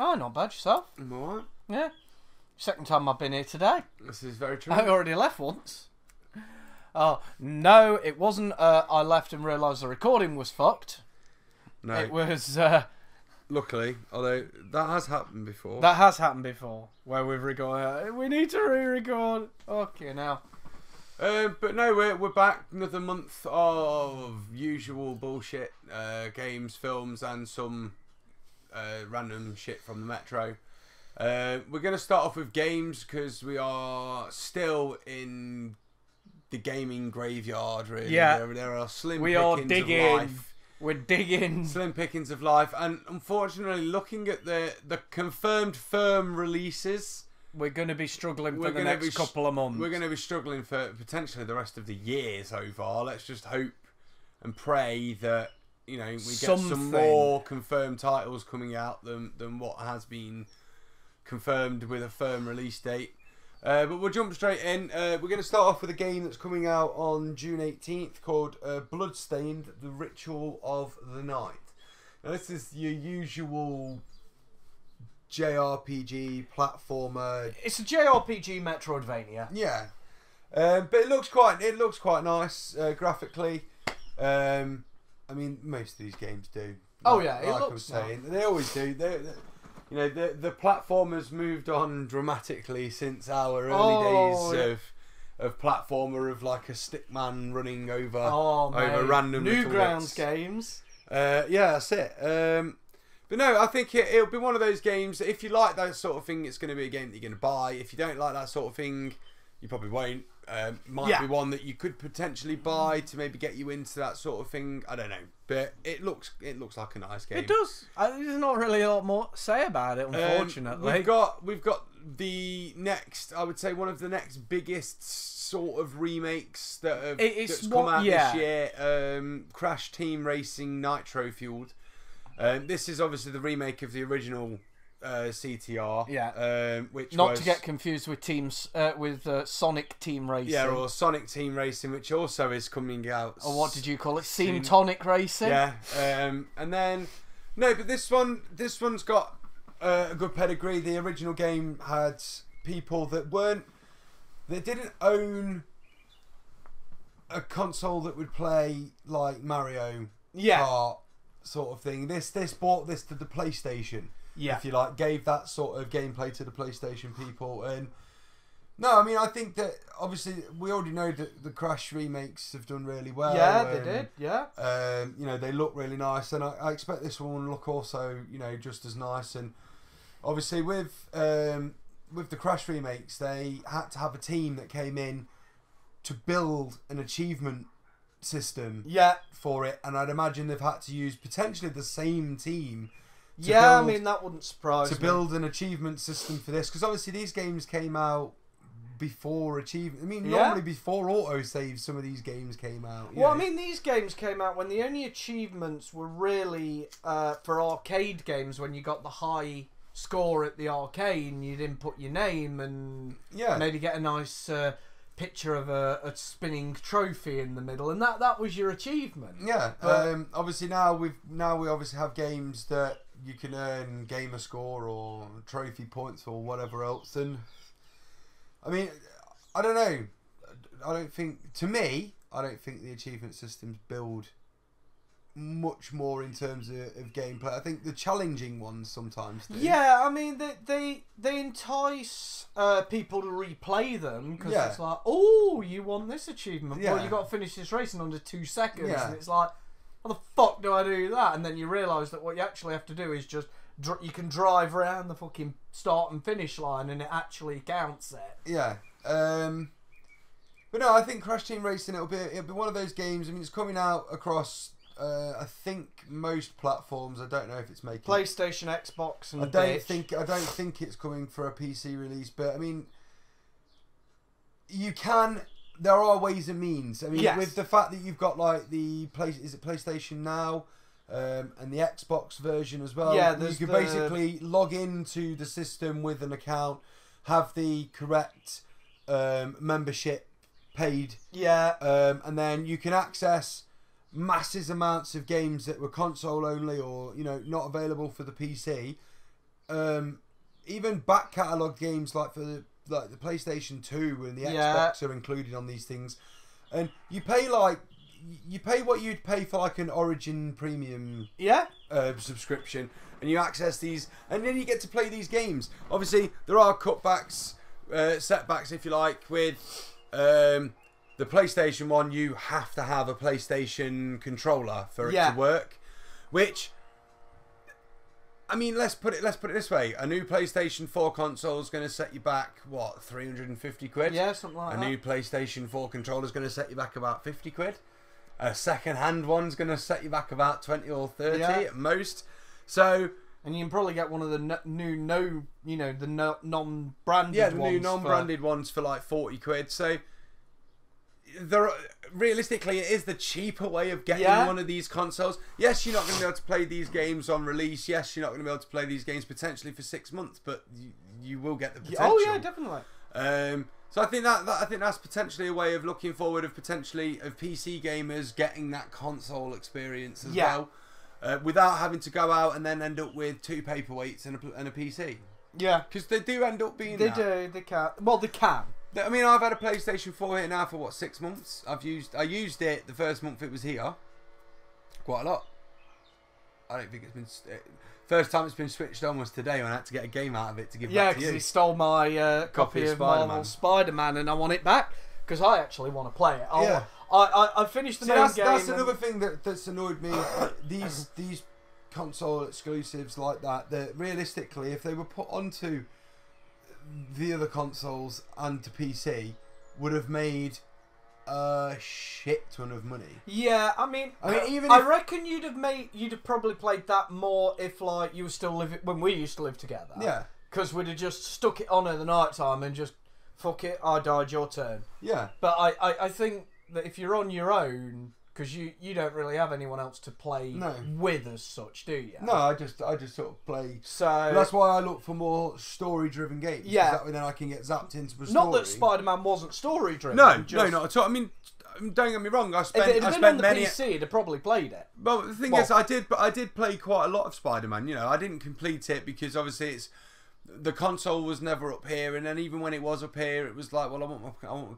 Oh, not bad. Yourself? I'm alright. Yeah. Second time I've been here today. This is very true. I already left once. Oh, no, it wasn't. I left and realised the recording was fucked. No. It was... Luckily, although that has happened before. That has happened before, where we've recorded. We need to re-record. Okay, now. But no, we're back. Another month of usual bullshit, games, films, and some random shit from the Metro. We're going to start off with games because we are still in the gaming graveyard, really. Yeah. There are slim We pickings are digging. of life. We're digging. Slim pickings of life. And unfortunately, looking at the confirmed firm releases... We're going to be struggling for the next couple of months. We're going to be struggling for potentially the rest of the year so far. Let's just hope and pray that, you know, we get some more confirmed titles coming out than what has been confirmed with a firm release date. But we'll jump straight in. We're going to start off with a game that's coming out on June 18th called Bloodstained: The Ritual of the Night. Now, this is your usual JRPG platformer. It's a JRPG Metroidvania. Yeah, but it looks quite nice graphically. I mean, most of these games do. Oh yeah, like I was saying, they always do. You know, the platformers moved on dramatically since our early days of platformer of like a stickman running over over random Newgrounds games. Yeah, that's it. But no, I think it'll be one of those games that if you like that sort of thing, it's going to be a game that you're going to buy. If you don't like that sort of thing, you probably won't. Might be one that you could potentially buy to maybe get you into that sort of thing. I don't know, but it looks like a nice game. It does. There's not really a lot more to say about it, unfortunately. We've got the next, I would say, one of the next biggest sort of remakes that's come out this year. Crash Team Racing Nitro-Fueled. This is obviously the remake of the original CTR. Yeah. Which not to get confused with Sonic Team Racing. Yeah, or Sonic Team Racing, which also is coming out. Or what did you call it? Seam Tonic Racing. Yeah. And then but this one's got a good pedigree. The original game had people that didn't own a console that would play like Mario Kart sort of thing. This brought this to the PlayStation. Yeah. If you like, gave that sort of gameplay to the PlayStation people. And no, I mean, I think that obviously we already know that the Crash remakes have done really well. Yeah, they did. Yeah. You know, they look really nice, and I expect this one will look also, you know, just as nice. And obviously with the Crash remakes, they had to have a team that came in to build an achievement system for it, and I'd imagine they've had to use potentially the same team. I mean, that wouldn't surprise me. To build an achievement system for this, because obviously these games came out before achievement. I mean, normally before autosave, some of these games came out. Well, I mean, these games came out when the only achievements were really for arcade games, when you got the high score at the arcade and you'd input your name and maybe get a nice picture of a spinning trophy in the middle, and that was your achievement. Yeah. Obviously now we obviously have games that you can earn gamer score or trophy points or whatever else. And I mean, I don't know. I don't think the achievement systems build much more in terms of gameplay. I think the challenging ones sometimes do. Yeah, I mean, they entice people to replay them because it's like, oh, you won this achievement. Well, you got to finish this race in under 2 seconds, and it's like, how the fuck do I do that? And then you realise that what you actually have to do is just you can drive around the fucking start and finish line, and it actually counts it. Yeah. But no, I think Crash Team Racing it'll be one of those games. I mean, it's coming out across I think most platforms. I don't know if it's making PlayStation, Xbox, and I don't think it's coming for a PC release. But I mean, you can. There are ways and means. I mean, with the fact that you've got like the PlayStation Now, and the Xbox version as well. Yeah, you can basically log into the system with an account, have the correct membership paid. Yeah. And then you can access massive amounts of games that were console only or not available for the PC even back catalogue games like for the PlayStation 2 and the Xbox are included on these things, and you pay what you'd pay for like an Origin Premium subscription, and you access these, and then you get to play these games. Obviously, there are cutbacks, setbacks, if you like, with the PlayStation 1. You have to have a PlayStation controller for it to work, which, I mean, let's put it this way: a new PlayStation 4 console is going to set you back what, 350 quid? Yeah, something like that. A new PlayStation 4 controller is going to set you back about 50 quid. A second-hand one's going to set you back about 20 or 30 at most. So, and you can probably get one of the non-branded the new non-branded ones for like 40 quid. So, realistically, it is the cheaper way of getting one of these consoles. Yes, you're not going to be able to play these games on release. Yes, you're not going to be able to play these games potentially for 6 months, but you will get the potential. Oh yeah, definitely. So I think that's potentially a way of looking forward of PC gamers getting that console experience as well, without having to go out and then end up with 2 paperweights and a PC. Yeah, because they do end up being. They do. They can. Well, they can. I mean, I've had a PlayStation 4 here now for what, 6 months. I used it the first month it was here, quite a lot. I don't think it's been. First time it's been switched on was today when I had to get a game out of it to give back to you. Yeah, because he stole my copy of Marvel Spider-Man, and I want it back because I actually want to play it. I finished the main game. That's another thing that's annoyed me. These console exclusives like that realistically, if they were put onto the other consoles and to PC, would have made a shit ton of money. Yeah, I mean I reckon you'd have probably played that more if like you were still living when we used to live together. Yeah, because we'd have just stuck it on at the night time and just fuck it, I died, your turn. Yeah, but I think that if you're on your own, because you don't really have anyone else to play with as such, do you? No, I just sort of play. So that's why I look for more story-driven games. Yeah, that way then I can get zapped into the story. Not that Spider-Man wasn't story-driven. No, not at all. I mean, don't get me wrong. If it had been on the PC, I'd have probably played it. Well, the thing is, I did play quite a lot of Spider-Man. You know, I didn't complete it because obviously the console was never up here, and then even when it was up here, it was like, well, I want my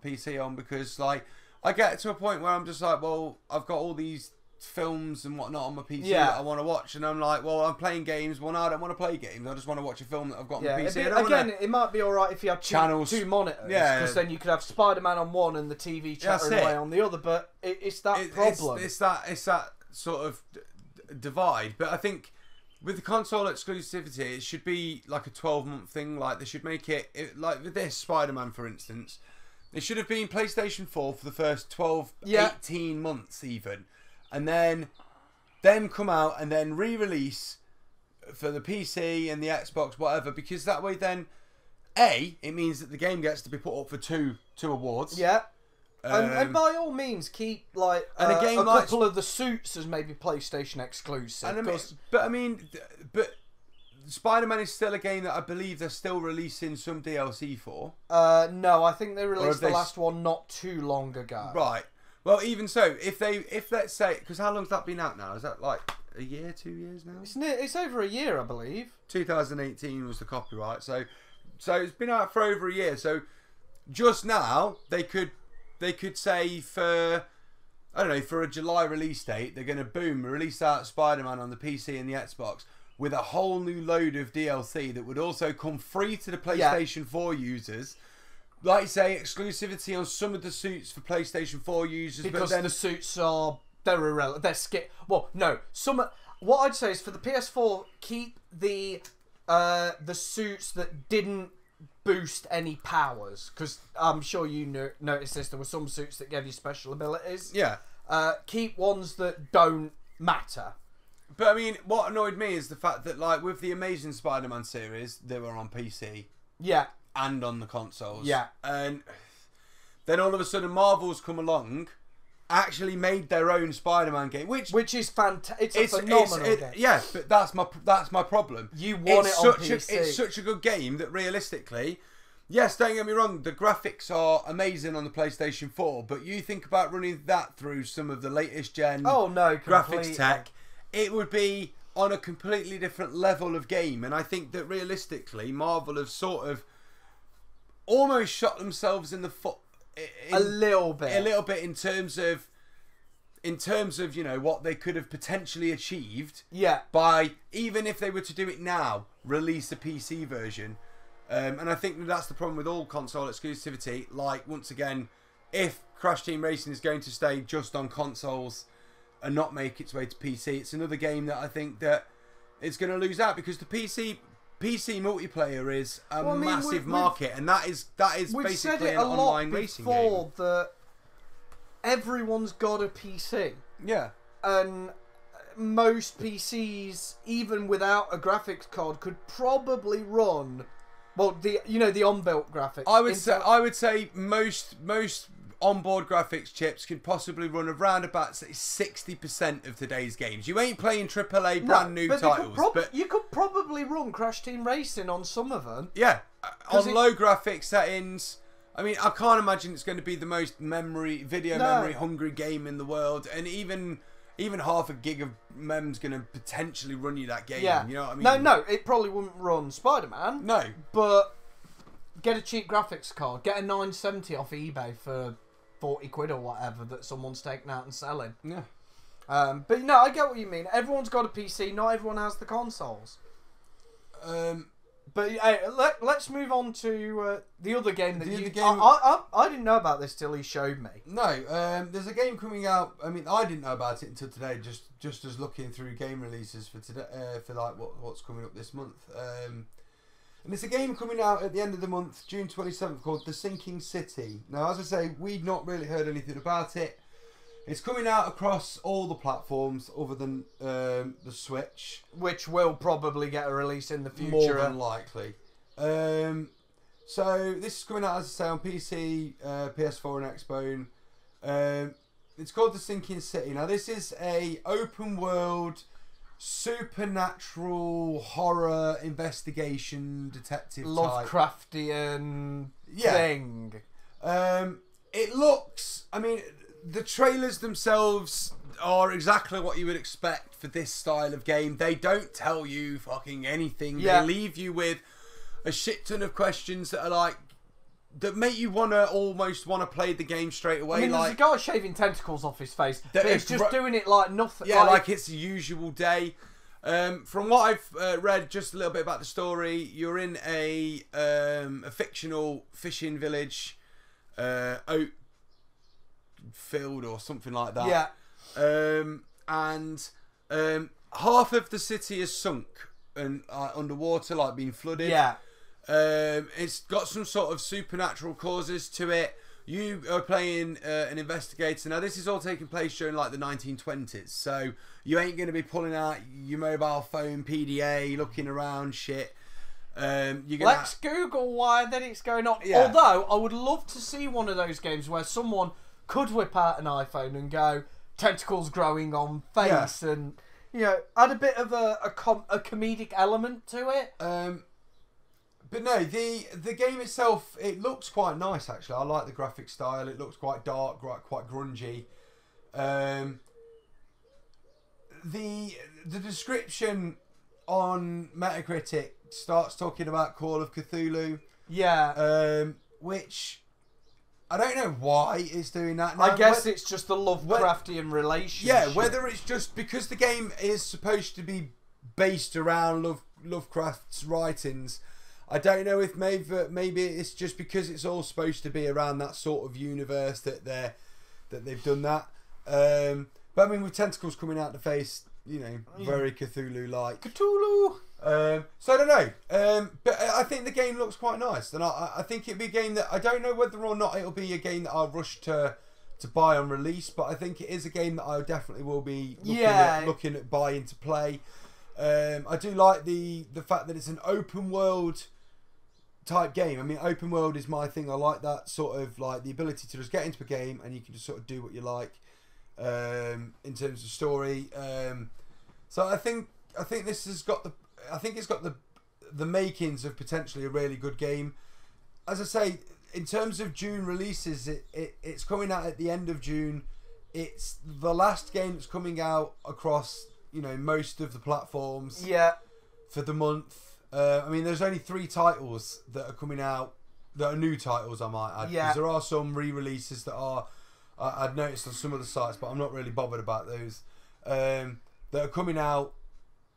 PC on because like. I get to a point where I'm just like, well, I've got all these films and whatnot on my PC that I want to watch, and I'm like, well, I'm playing games. Well, no, I don't want to play games. I just want to watch a film that I've got on my PC. It might be alright if you have two monitors, because then you could have Spider-Man on one and the TV chattering away on the other. But it's that problem. It's that sort of divide. But I think with the console exclusivity, it should be like a 12-month thing. Like they should make it like with this Spider-Man, for instance. It should have been PlayStation 4 for the first 12, 18 months even. And then come out and then re-release for the PC and the Xbox, whatever. Because that way then, it means that the game gets to be put up for two awards. Yeah. And by all means, keep like a couple of the suits as maybe PlayStation exclusive. But Spider-Man is still a game that I believe they're still releasing some DLC for. No, I think they released the last one not too long ago. Right. Well, even so, if let's say, because how long's that been out now? Is that like a year, 2 years now? It's over a year, I believe. 2018 was the copyright, so it's been out for over a year. So just now they could say for, I don't know, for a July release date, they're going to release out Spider-Man on the PC and the Xbox, with a whole new load of DLC that would also come free to the PlayStation 4 users. Like you say, exclusivity on some of the suits for PlayStation 4 users. Because the suits they're irrelevant. They're well, no. What I'd say is for the PS4, keep the suits that didn't boost any powers. Because I'm sure you noticed this. There were some suits that gave you special abilities. Yeah. Keep ones that don't matter. But I mean, what annoyed me is the fact that, like, with the Amazing Spider-Man series, they were on PC. Yeah. And on the consoles. Yeah. And then all of a sudden, Marvel's come along, actually made their own Spider-Man game, which is fantastic. It's a phenomenal game. Yeah, but that's my problem. You want it on PC. It's such a good game that realistically, yes, don't get me wrong, the graphics are amazing on the PlayStation 4, but you think about running that through some of the latest gen graphics tech. It would be on a completely different level of game, and I think that realistically, Marvel have sort of almost shot themselves in the foot a little bit in terms of what they could have potentially achieved. Yeah. By, even if they were to do it now, release a PC version. And I think that's the problem with all console exclusivity. Like, once again, if Crash Team Racing is going to stay just on consoles and not make its way to PC, it's another game that I think that it's going to lose out, because the PC multiplayer is a massive market, and that is basically an online racing game. We've said it a lot before that everyone's got a PC. Yeah. And most PCs, even without a graphics card, could probably run, well, the on-built graphics. I would say most onboard graphics chips can possibly run around about 60% of today's games. You ain't playing AAA brand new titles, but you could probably run Crash Team Racing on some of them. Yeah, on low graphics settings. I mean, I can't imagine it's going to be the most memory hungry game in the world, and even half a gig of mem's going to potentially run you that game. Yeah. You know what I mean? No, it probably wouldn't run SpiderMan. No, but get a cheap graphics card. Get a 970 off eBay for 40 quid or whatever that someone's taken out and selling. Yeah. But no, I get what you mean. Everyone's got a PC. Not everyone has the consoles. But hey, let's move on to the other game that I didn't know about this till he showed me. No, there's a game coming out. I mean, I didn't know about it until today. Just as looking through game releases for today, for like what's coming up this month. And it's a game coming out at the end of the month, June 27th, called The Sinking City. Now, as I say, we'd not really heard anything about it. It's coming out across all the platforms other than the Switch. Which will probably get a release in the future. More than likely. So this is coming out, as I say, on PC, PS4 and Xbone. It's called The Sinking City. Now, this is a open world, supernatural horror investigation detective Lovecraftian thing. It looks, I mean, the trailers themselves are exactly what you would expect for this style of game. They don't tell you fucking anything. Yeah. They leave you with a shit ton of questions that are like, that make you almost want to play the game straight away. I mean, there's a guy shaving tentacles off his face, but he's just doing it like nothing. Yeah, like it's a usual day. From what I've read, just a little bit about the story, you're in a fictional fishing village, oat field or something like that. Yeah. And half of the city is sunk and underwater, like being flooded. Yeah. It's got some sort of supernatural causes to it. You are playing an investigator. Now, this is all taking place during like the 1920s, so you ain't going to be pulling out your mobile phone PDA, looking around shit. Let's Google why then it's going on. Yeah. Although, I would love to see one of those games where someone could whip out an iPhone and go, tentacles growing on face, and, you know, add a bit of a comedic element to it. But no, the game itself, it looks quite nice actually. I like the graphic style. It looks quite dark, quite grungy. The description on Metacritic starts talking about Call of Cthulhu. Yeah. Which I don't know why it's doing that. Now, I guess it's just the Lovecraftian relationship. Yeah, whether it's just because the game is supposed to be based around Lovecraft's writings. I don't know if maybe it's just because it's all supposed to be around that sort of universe that they've done that. But I mean, with tentacles coming out the face, you know, very Cthulhu-like. Cthulhu. So I don't know. But I think the game looks quite nice, and I think it'll be a game that I don't know whether or not it'll be a game that I'll rush to buy on release. But I think it is a game that I definitely will be looking at buying to play. I do like the fact that it's an open world type game. I mean, open world is my thing. I like that sort of, like, the ability to just get into a game and you can just sort of do what you like in terms of story. So I think this has got it's got the makings of potentially a really good game. As I say, in terms of June releases, it's coming out at the end of June. It's the last game that's coming out across most of the platforms. Yeah. For the month. I mean, there's only 3 titles that are coming out that are new titles, I might add. Yeah. Because there are some re-releases that are, I'd noticed on some of the sites, but I'm not really bothered about those. That are coming out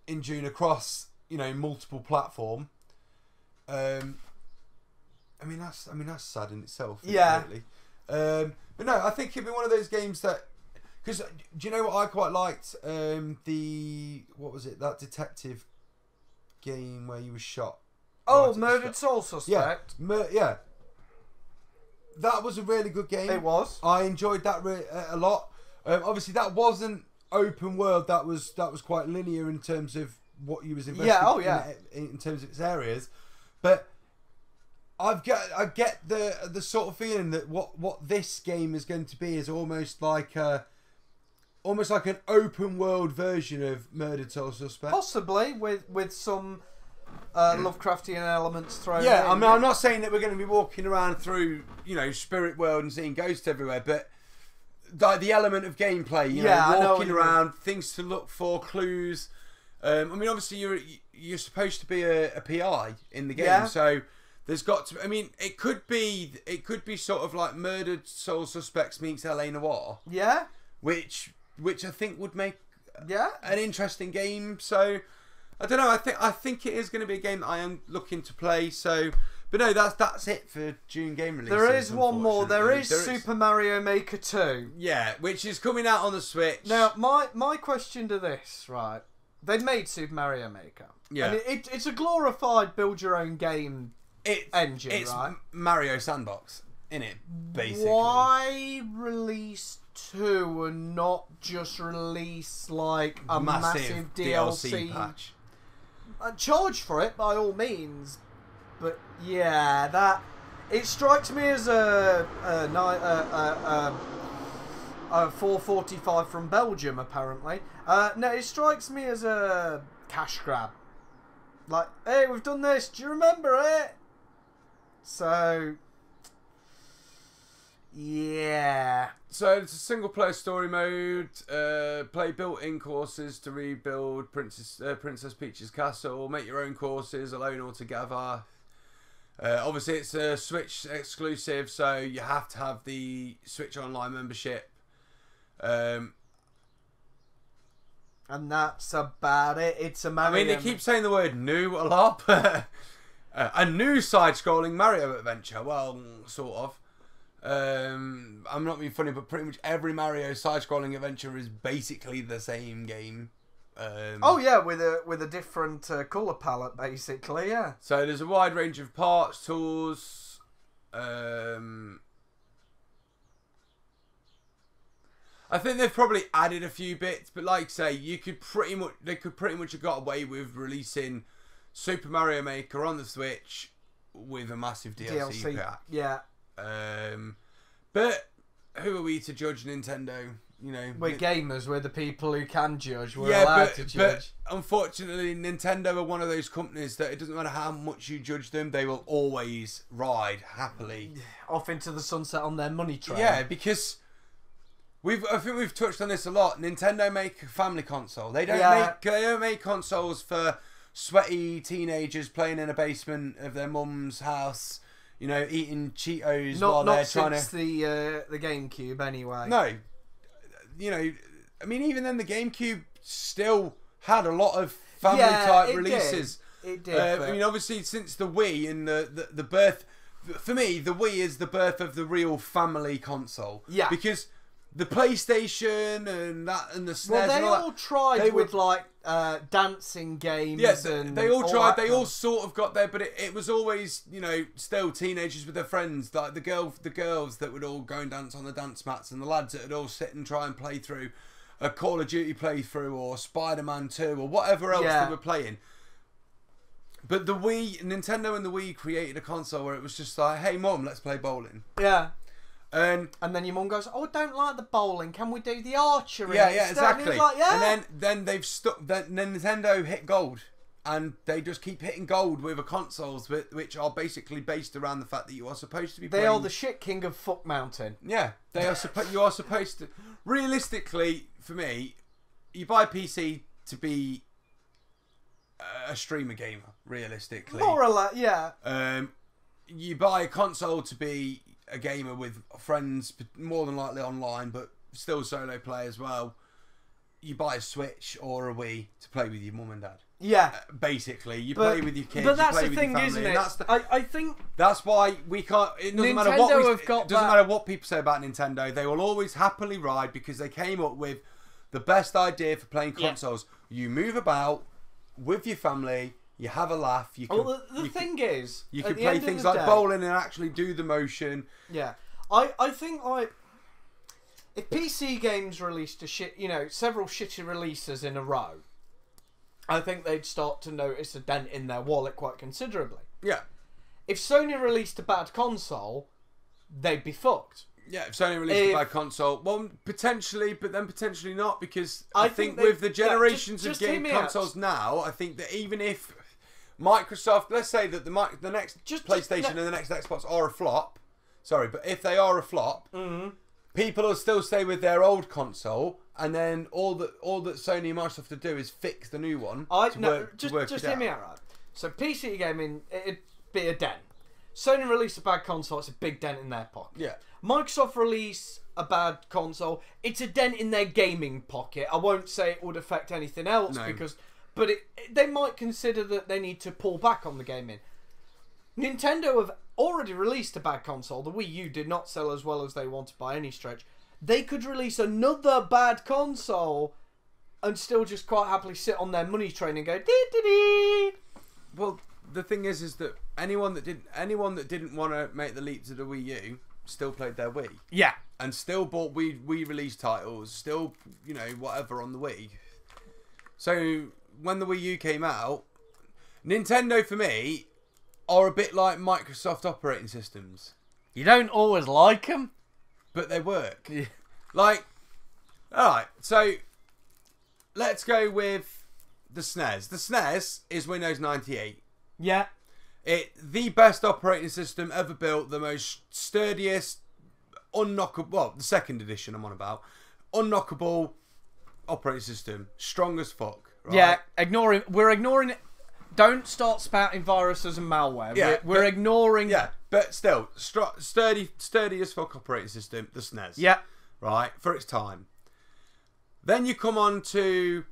in June across, multiple platform. I mean that's sad in itself. Yeah. Really. But no, I think it'd be one of those games that, because do you know what I quite liked? What was it? That detective game where you were shot. Oh, Murdered Soul Suspect. Yeah. That was a really good game. It was. I enjoyed that a lot. Obviously, that wasn't open world. That was quite linear in terms of what you was investigating. In terms of its areas, but I get the sort of feeling that what this game is going to be is almost like an open world version of Murdered Soul Suspect. Possibly with some Lovecraftian elements thrown in. Yeah, I mean, I'm not saying that we're going to be walking around through, spirit world and seeing ghosts everywhere, but the element of gameplay, walking around, things to look for, clues. I mean, obviously you're supposed to be a PI in the game, so there's got to. I mean, it could be sort of like Murdered Soul Suspects meets LA Noire. Yeah. Which I think would make an interesting game. So I don't know. I think it is going to be a game that I am looking to play. So, but no, that's it for June game releases. There is one more. There is Super Mario Maker 2. Yeah, which is coming out on the Switch. Now, my question to this, right? They've made Super Mario Maker. Yeah. And it's a glorified build your own game engine, it's right? Mario Sandbox, innit? Basically. Why release 2 and not just release like a massive DLC patch? Charge for it by all means, but yeah, that it strikes me as a 445 from Belgium apparently. No, it strikes me as a cash grab. Like, hey, we've done this. Do you remember it? So, yeah. So it's a single player story mode. Play built-in courses to rebuild Princess Peach's castle. Make your own courses alone or together. Obviously, it's a Switch exclusive, so you have to have the Switch Online membership. And that's about it. It's a Mario. I mean, they keep saying the word new a lot, but a new side-scrolling Mario adventure. Well, sort of. I'm not being funny, but pretty much every Mario side-scrolling adventure is basically the same game. Oh yeah, with a different colour palette, basically. Yeah. So there's a wide range of parts, tools. I think they've probably added a few bits, but like I say, they could pretty much have got away with releasing Super Mario Maker on the Switch with a massive DLC pack. Yeah. But who are we to judge Nintendo? We're gamers. We're the people who can judge. We're allowed to judge. But unfortunately, Nintendo are one of those companies that it doesn't matter how much you judge them, they will always ride happily off into the sunset on their money train. Yeah, because I think we've touched on this a lot. Nintendo make a family console. They don't make consoles for sweaty teenagers playing in a basement of their mum's house, eating Cheetos while they're trying to. Not since the GameCube, anyway. No, I mean, even then, the GameCube still had a lot of family type releases. It did. I mean, obviously, since the Wii and the birth, for me, the Wii is the birth of the real family console. Yeah, because the PlayStation and the SNES. Well, they all tried with like dancing games. Yes, and they all tried. They all sort of got there, but it was always still teenagers with their friends, like the girls that would all go and dance on the dance mats, and the lads that would all sit and try and play through a Call of Duty playthrough or SpiderMan 2 or whatever else they were playing. But Nintendo and the Wii created a console where it was just like, hey mum, let's play bowling. Yeah. And then your mum goes, oh, I don't like the bowling. Can we do the archery? Yeah, exactly. And, like, and then they've stuck. Then Nintendo hit gold, and they just keep hitting gold with the consoles, which are basically based around the fact that you are supposed to be. They are the shit king of fuck mountain. Yeah, they are. You are supposed to. Realistically, for me, you buy a PC to be a streamer gamer, realistically. More or less, yeah. You buy a console to be a gamer with friends, more than likely online, but still solo play as well. You buy a Switch or a Wii to play with your mum and dad. Yeah. Basically, you play with your kids, but that's you play the thing, with your family. isn't it? I think that's why we can't. It doesn't matter what people say about Nintendo. They will always happily ride because they came up with the best idea for playing consoles. Yeah. You move about with your family. You have a laugh. You can, the thing is, you can play things like bowling and actually do the motion. Yeah, I think if PC games released several shitty releases in a row, I think they'd start to notice a dent in their wallet quite considerably. Yeah. If Sony released a bad console, they'd be fucked. Yeah, if Sony released a bad console, well, potentially, but then potentially not, because I think with the generations of game consoles now, I think that even if Microsoft, let's say that the next PlayStation and the next Xbox are a flop, but if they are a flop, people will still stay with their old console, and then all that Sony and Microsoft to do is fix the new one. Just hear me out, right? So PC gaming, it'd be a dent. Sony released a bad console, it's a big dent in their pocket. Yeah. Microsoft release a bad console, it's a dent in their gaming pocket. I won't say it would affect anything else but they might consider that they need to pull back on the gaming. Nintendo have already released a bad console. The Wii U did not sell as well as they wanted by any stretch. They could release another bad console and still just quite happily sit on their money train and go dee-dee-dee. Well, the thing is that anyone that didn't want to make the leap to the Wii U still played their Wii. Yeah. And still bought Wii release titles, still, whatever on the Wii. So when the Wii U came out, Nintendo for me are a bit like Microsoft operating systems. You don't always like them, but they work. Yeah. Alright, so let's go with the SNES. The SNES is Windows 98. Yeah. The best operating system ever built, the most sturdiest, unknockable, well, the second edition I'm on about, unknockable operating system, strong as fuck. Right? Yeah, we're ignoring it. Don't start spouting viruses and malware. Yeah, we're ignoring. Yeah, but still, sturdy as fuck operating system, the SNES. Yeah. Right, for its time. Then you come on to,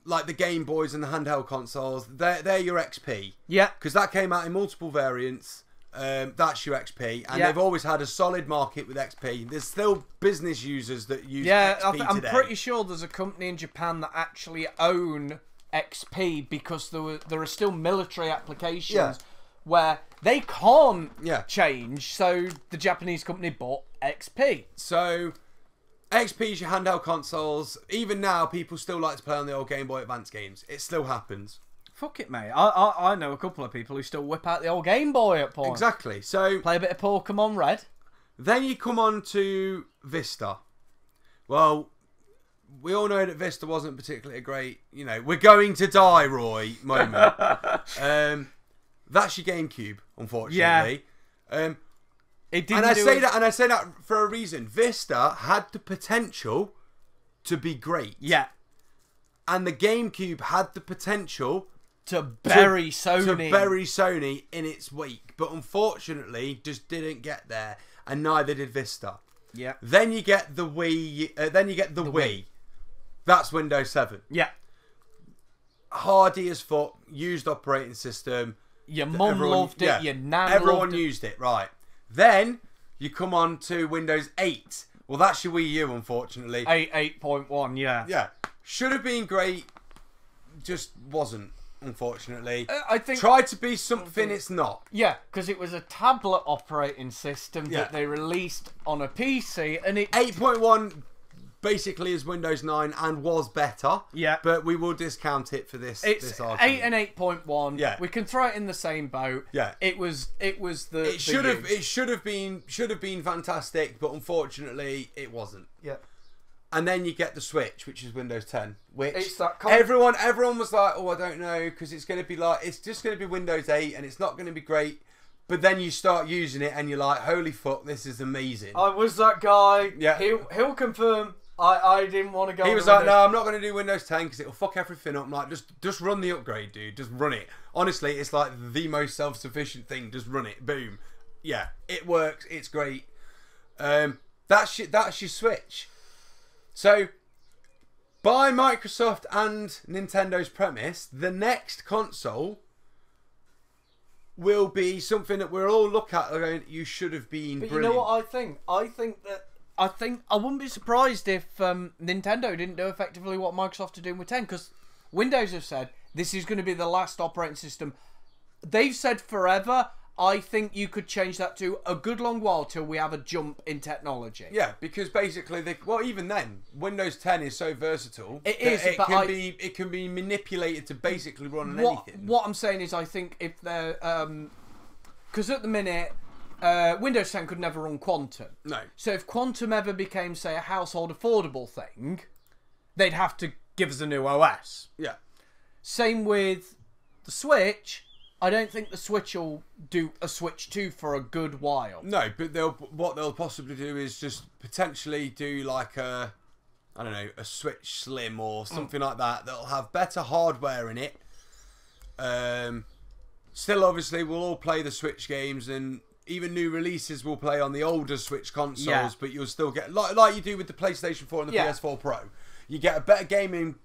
like the Game Boys and the handheld consoles. They're your XP. Yeah. Because that came out in multiple variants. That's your XP, and they've always had a solid market with XP. There's still business users that use XP today. I'm pretty sure there's a company in Japan that actually own XP because there are still military applications where they can't change. So the Japanese company bought XP. So XP is your handheld consoles. Even now, people still like to play on the old Game Boy Advance games. It still happens. Fuck it, mate. I know a couple of people who still whip out the old Game Boy at points. Exactly. So play a bit of Pokemon Red. Then you come on to Vista. Well, we all know that Vista wasn't particularly a great, we're going to die, Roy moment. That's your GameCube, unfortunately. Yeah. It didn't. And I say that for a reason. Vista had the potential to be great. Yeah. And the GameCube had the potential to bury Sony in its wake, but unfortunately just didn't get there, and neither did Vista. Yeah. Then you get the Wii. Wii. That's Windows 7. Yeah. Hardy as fuck. Used operating system. Your mum loved it. Your nan everyone used it. Right. Then you come on to Windows 8. Well, that's your Wii U, unfortunately. 8.1. Yeah. Yeah. Should have been great. Just wasn't. Unfortunately, I think tried to be something it's not. Yeah, because it was a tablet operating system that they released on a PC, and it 8.1 basically is Windows 9 and was better. Yeah, but we will discount it for this. It's 8 and 8.1. Yeah, we can throw it in the same boat. Yeah, it should have been fantastic, but unfortunately it wasn't. Yeah. And then you get the Switch, which is Windows 10, which it's that everyone was like, oh, I don't know, because it's going to be it's just going to be Windows 8 and it's not going to be great. But then you start using it and you're like, holy fuck, this is amazing. I was that guy. Yeah. He'll confirm I didn't want to go. He was like, no, I'm not going to do Windows 10 because it'll fuck everything up. I'm like, just run the upgrade, dude. Just run it. Honestly, it's like the most self-sufficient thing. Just run it. Boom. Yeah, it works. It's great. That's your Switch. So, by Microsoft and Nintendo's premise, the next console will be something that we'll all look at and going, you should have been brilliant. You know what I think? I think I wouldn't be surprised if Nintendo didn't do effectively what Microsoft are doing with 10, because Windows have said this is going to be the last operating system. They've said forever. I think you could change that to a good long while till we have a jump in technology. Yeah, because basically, even then, Windows 10 is so versatile. It can be manipulated to basically run on anything. What I'm saying is, I think if they're because at the minute, Windows 10 could never run Quantum. No. So if Quantum ever became, say, a household affordable thing, they'd have to give us a new OS. Yeah. Same with the Switch. I don't think the Switch will do a Switch 2 for a good while. No, but what they'll possibly do is just potentially do like a Switch Slim or something like that. That'll have better hardware in it. Still, obviously, we'll all play the Switch games, and even new releases will play on the older Switch consoles. Yeah. But you'll still get like you do with the PlayStation 4 and the PS4 Pro. You get a better gaming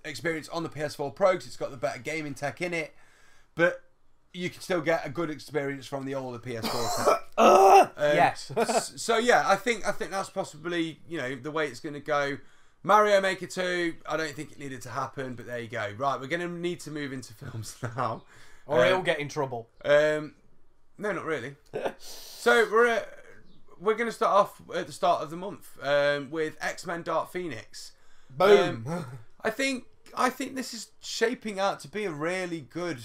experience on the PS4 Pro because it's got the better gaming tech in it. But you can still get a good experience from the older PS4 tech. Yes. So yeah, I think that's possibly the way it's going to go. Mario Maker 2, I don't think it needed to happen, but there you go. Right, we're going to need to move into films now, or he'll get in trouble. No, not really. So we're going to start off at the start of the month with X-Men Dark Phoenix. Boom. I think this is shaping out to be a really good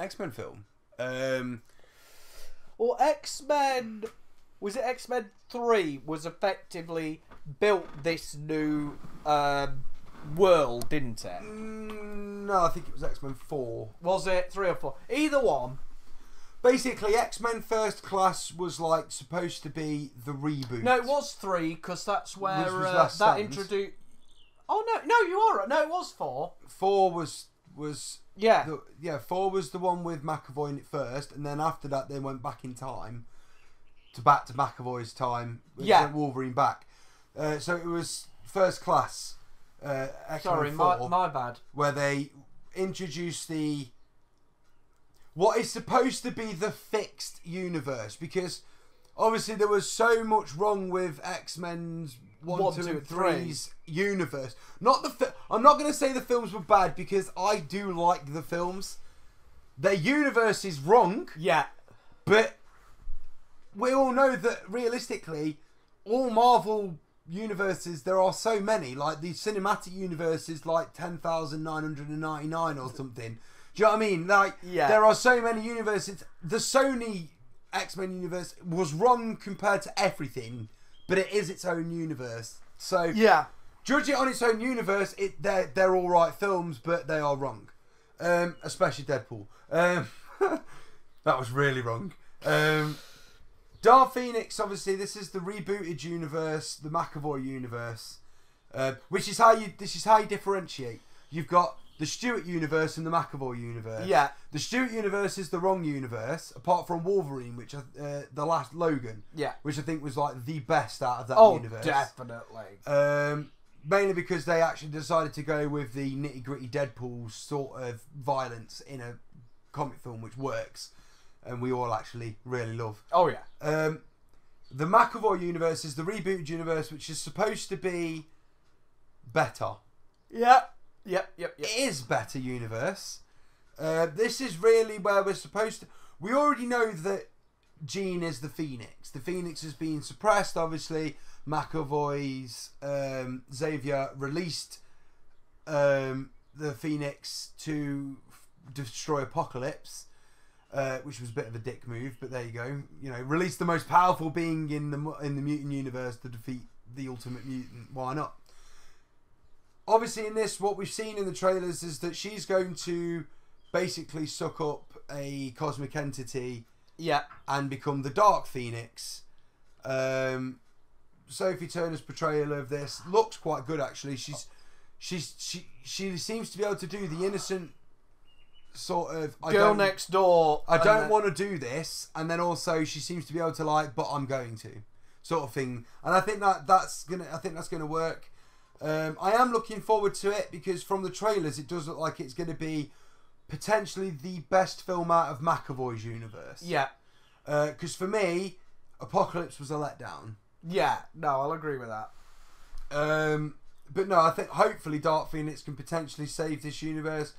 X-Men film. Well, X-Men 3 was effectively built this new world, didn't it? No, I think it was X-Men 4. Was it 3 or 4? Either one. Basically, X-Men First Class was like supposed to be the reboot. No, it was 3 because that's where that introduced. Oh no, you are right. No, it was 4. 4 was. 4 was the one with McAvoy in it first, and then after that they went back in time to McAvoy's time. Sent Wolverine back. So it was First Class. X-Men Sorry, 4, my bad. Where they introduced what is supposed to be the fixed universe, because obviously there was so much wrong with X-Men's 1, 2, and 3's universe. I'm not going to say the films were bad, because I do like the films. Their universe is wrong. Yeah. But we all know that realistically, all Marvel universes, there are so many. Like the cinematic universe is like 10,999 or something. Do you know what I mean? There are so many universes. The Sony X-Men universe was wrong compared to everything, but it is its own universe. So judge it on its own universe. They're all right films, but they are wrong. Especially Deadpool. That was really wrong. Dark Phoenix, obviously, this is the rebooted universe, the McAvoy universe, which is how you differentiate. You've got the Stewart universe and the McAvoy universe. Yeah. The Stewart universe is the wrong universe, apart from Wolverine, which the last Logan. Yeah. Which I think was like the best out of that universe. Oh, definitely. Mainly because they actually decided to go with the nitty gritty Deadpool sort of violence in a comic film, which works, and we all actually really love. Oh yeah. The McAvoy universe is the rebooted universe, which is supposed to be better. Yep. It is better universe. This is really where we're supposed to. We already know that Jean is the Phoenix. The Phoenix is being suppressed. Obviously, McAvoy's Xavier released the Phoenix to destroy Apocalypse, which was a bit of a dick move. But there you go. Release the most powerful being in the mutant universe to defeat the ultimate mutant. Why not? Obviously, in this, what we've seen in the trailers is that she's going to basically suck up a cosmic entity, and become the Dark Phoenix. Sophie Turner's portrayal of this looks quite good actually. She seems to be able to do the innocent sort of girl next door. I don't want to do this, and then also she seems to be able to like, but I'm going to, sort of thing. And I think that's gonna work. I am looking forward to it because from the trailers it does look like it's going to be potentially the best film out of McAvoy's universe. Yeah. Because for me, Apocalypse was a letdown. Yeah, no, I'll agree with that. But no, I think hopefully Dark Phoenix can potentially save this universe.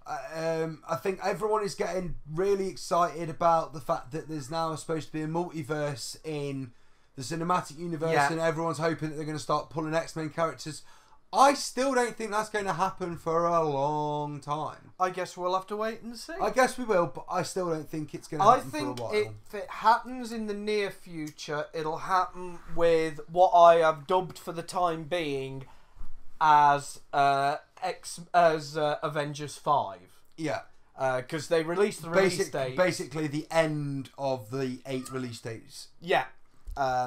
I think everyone is getting really excited about the fact that there's now supposed to be a multiverse in the cinematic universe, and everyone's hoping that they're going to start pulling X-Men characters. I still don't think that's going to happen for a long time. I guess we'll have to wait and see. I guess we will, but I still don't think it's going to happen for a while. I think if it happens in the near future, it'll happen with what I have dubbed for the time being as Avengers 5. Yeah. Because they released the release date. Basically the end of the 8 release dates. Yeah.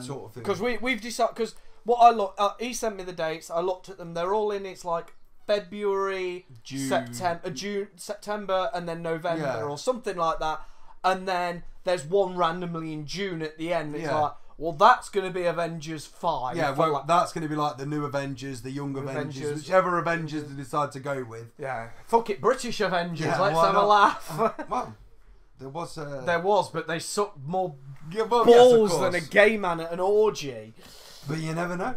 Sort of thing. Because we've decided... Because what I looked... he sent me the dates. I looked at them. They're all in... It's like February, September, and then November or something like that. And then there's one randomly in June at the end. It's like... Well, that's going to be Avengers 5. Yeah, well, that's going to be like the new Avengers, the young Avengers, whichever Avengers they decide to go with. Yeah. Fuck it, British Avengers. Let's have a laugh. Well, there was... There was, but they sucked more balls than a gay man at an orgy. But you never know.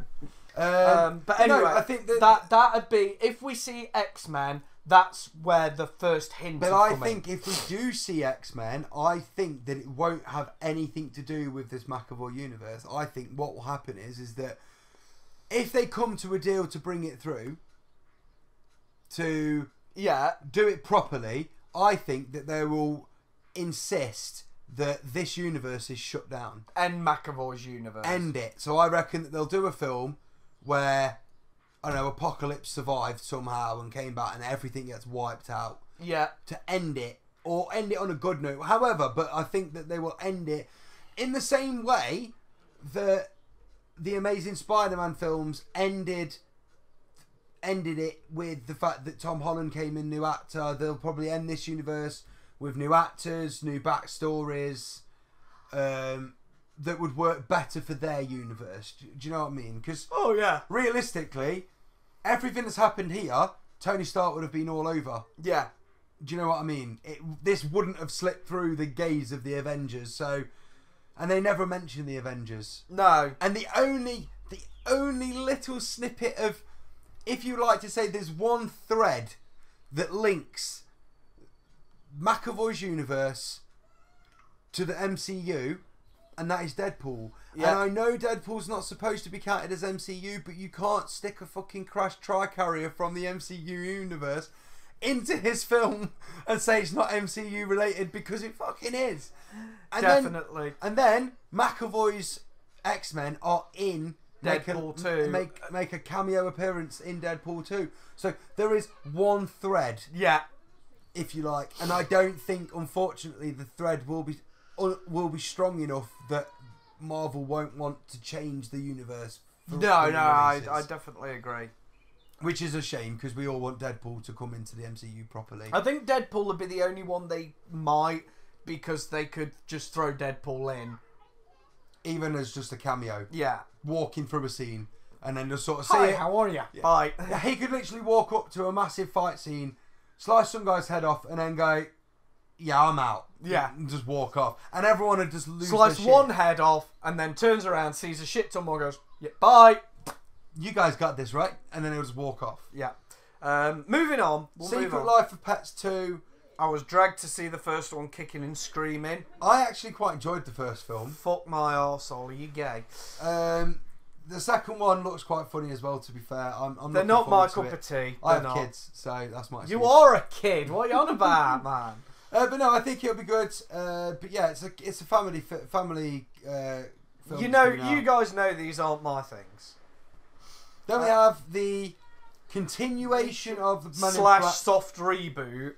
But anyway, I think that'd be... If we see X-Men... That's where the first hint. But I think if we do see X-Men, I think that it won't have anything to do with this McAvoy universe. I think what will happen is that if they come to a deal to bring it through, to do it properly, I think that they will insist that this universe is shut down. End McAvoy's universe. End it. So I reckon that they'll do a film where... I don't know, Apocalypse survived somehow and came back and everything gets wiped out. Yeah. To end it. Or end it on a good note. However, but I think that they will end it in the same way that the Amazing Spider-Man films ended it with the fact that Tom Holland came in, new actor. They'll probably end this universe with new actors, new backstories, that would work better for their universe. Do you know what I mean? Because realistically, everything that's happened here, Tony Stark would have been all over. Yeah. Do you know what I mean? This wouldn't have slipped through the gaze of the Avengers. So, and they never mention the Avengers. No. And the only little snippet of, if you like to say, there's one thread that links McAvoy's universe to the MCU. And that is Deadpool. Yeah. And I know Deadpool's not supposed to be counted as MCU, but you can't stick a fucking Crash Tri-Carrier from the MCU universe into his film and say it's not MCU related, because it fucking is. And definitely. Then McAvoy's X-Men are in Deadpool 2. Make a cameo appearance in Deadpool 2. So there is one thread. Yeah. If you like. And I don't think, unfortunately, the thread will be strong enough that Marvel won't want to change the universe. I definitely agree. Which is a shame, because we all want Deadpool to come into the MCU properly. I think Deadpool would be the only one they might, because they could just throw Deadpool in. Even as just a cameo. Yeah. Walking through a scene, and then just sort of say, "Hi, how are you?" Yeah. Bye. He could literally walk up to a massive fight scene, slice some guy's head off, and then go, "Yeah, I'm out." Yeah. And just walk off. And everyone would just lose Slice their shit. one head off, and then turns around, sees a shit ton more, goes, "Yeah, bye." You guys got this, right? And then he'll just walk off. Yeah. Moving on. Secret Life of Pets 2. I was dragged to see the first one kicking and screaming. I actually quite enjoyed the first film. Fuck my arsehole, are you gay? The second one looks quite funny as well, to be fair. They're not my cup of tea. I have kids, so that's my excuse. You are a kid. What are you on about, man? But no, I think it'll be good. But yeah, it's a family film. You know, you guys know these aren't my things. Then we have the continuation of the Men in Black Black soft reboot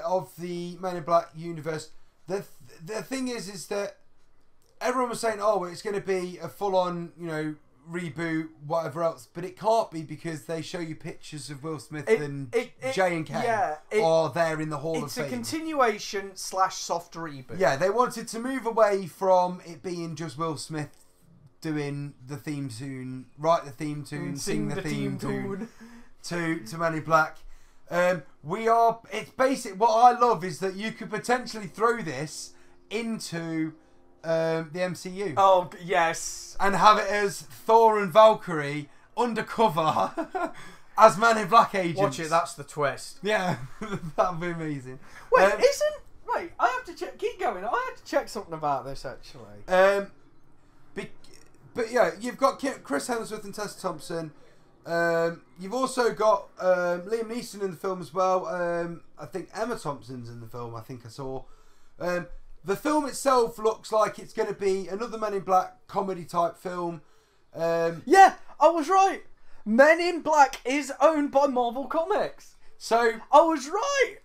of the Men in Black universe. The thing is that everyone was saying, "Oh, it's going to be a full-on, reboot, whatever else, but it can't be because they show you pictures of Will Smith and J and K are there in the Hall of Fame. It's a continuation / soft reboot. Yeah, they wanted to move away from it being just Will Smith doing the theme tune, write the theme tune, sing the theme tune to Men in Black. It's basic. What I love is that you could potentially throw this into the MCU. Oh yes, and have it as Thor and Valkyrie undercover as Men in Black agents. Watch it. That's the twist. Yeah, that'd be amazing. Wait, I have to check. Keep going. I have to check something about this actually. But yeah, you've got Chris Hemsworth and Tessa Thompson. You've also got Liam Neeson in the film as well. I think Emma Thompson's in the film. I think I saw. The film itself looks like it's going to be another Men in Black comedy type film. Yeah, I was right. Men in Black is owned by Marvel Comics. So I was right.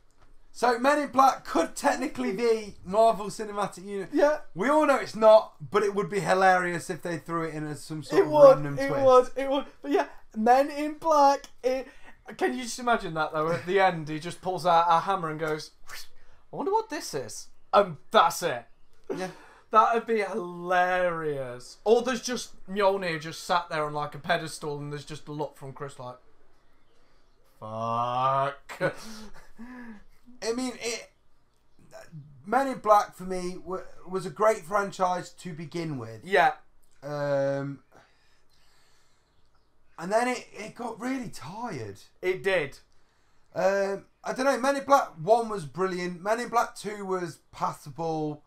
So Men in Black could technically be Marvel Cinematic Universe. Yeah. We all know it's not, but it would be hilarious if they threw it in as some sort of random twist. It would. But yeah, Men in Black. Can you just imagine that though? At the end, he just pulls out a hammer and goes, "I wonder what this is." And that's it. Yeah. That'd be hilarious. Or there's just Mjolnir just sat there on like a pedestal and there's just a look from Chris like, fuck. I mean, Men in Black for me was a great franchise to begin with. Yeah. And then it got really tired. It did. I don't know. Men in Black 1 was brilliant. Men in Black 2 was passable.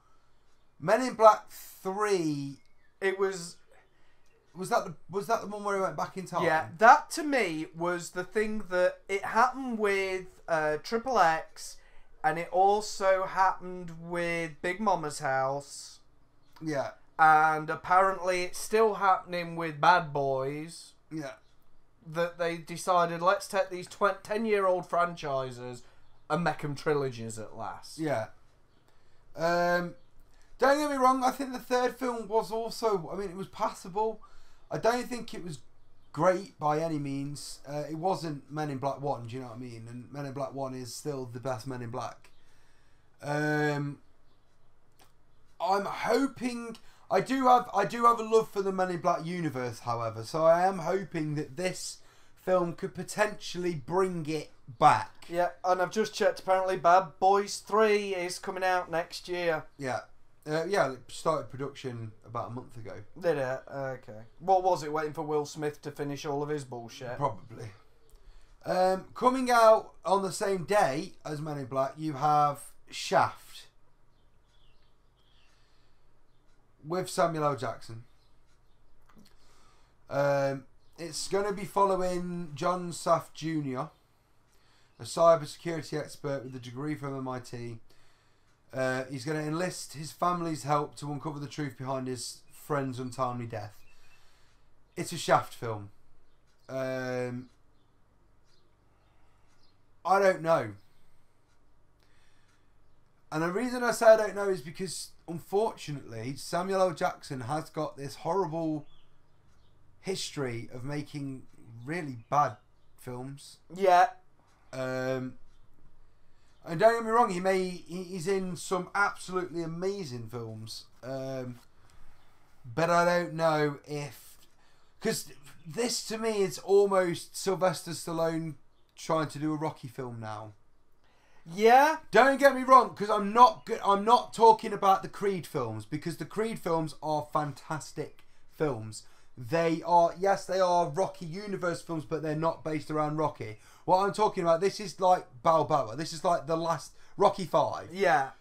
Men in Black 3, it was. Was that the one where he went back in time? Yeah, that to me was the thing that it happened with Triple X, and it also happened with Big Mama's House. Yeah. And apparently it's still happening with Bad Boys. Yeah. That they decided, let's take these 10-year-old franchises and make them trilogies at last. Yeah. Don't get me wrong, I think the third film was also, it was passable. I don't think it was great by any means. It wasn't Men in Black 1, do you know what I mean? And Men in Black 1 is still the best Men in Black. I'm hoping... I do have a love for the Men in Black universe, however, so I am hoping that this film could potentially bring it back. Yeah, and I've just checked, apparently Bad Boys 3 is coming out next year. Yeah. It started production about a month ago. Did it? Okay. What was it, waiting for Will Smith to finish all of his bullshit? Probably. Coming out on the same day as Men in Black, you have Shaft. With Samuel L. Jackson. It's going to be following John Saft Jr., a cybersecurity expert with a degree from MIT. He's going to enlist his family's help to uncover the truth behind his friend's untimely death. It's a Shaft film. I don't know. And the reason I say I don't know is because, unfortunately, Samuel L. Jackson has got this horrible history of making really bad films. Yeah. And don't get me wrong, he's in some absolutely amazing films. But I don't know if... Because this, to me, is almost Sylvester Stallone trying to do a Rocky film now. Yeah. Don't get me wrong, because I'm not talking about the Creed films, because the Creed films are fantastic films. They are Rocky universe films, but they're not based around Rocky. What I'm talking about, this is like Balboa. This is like the last Rocky 5. Yeah.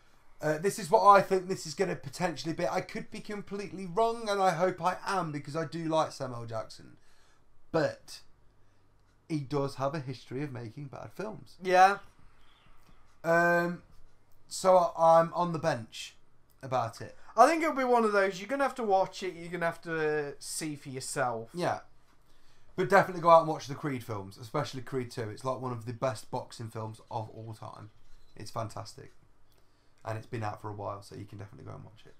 This is what I think this is going to potentially be. I could be completely wrong, and I hope I am, because I do like Samuel Jackson. But he does have a history of making bad films. Yeah. So I'm on the bench about it. I think it'll be one of those, you're going to have to watch it, you're going to have to see for yourself. Yeah. But definitely go out and watch the Creed films, especially Creed 2. It's like one of the best boxing films of all time. It's fantastic. And it's been out for a while, so you can definitely go and watch it.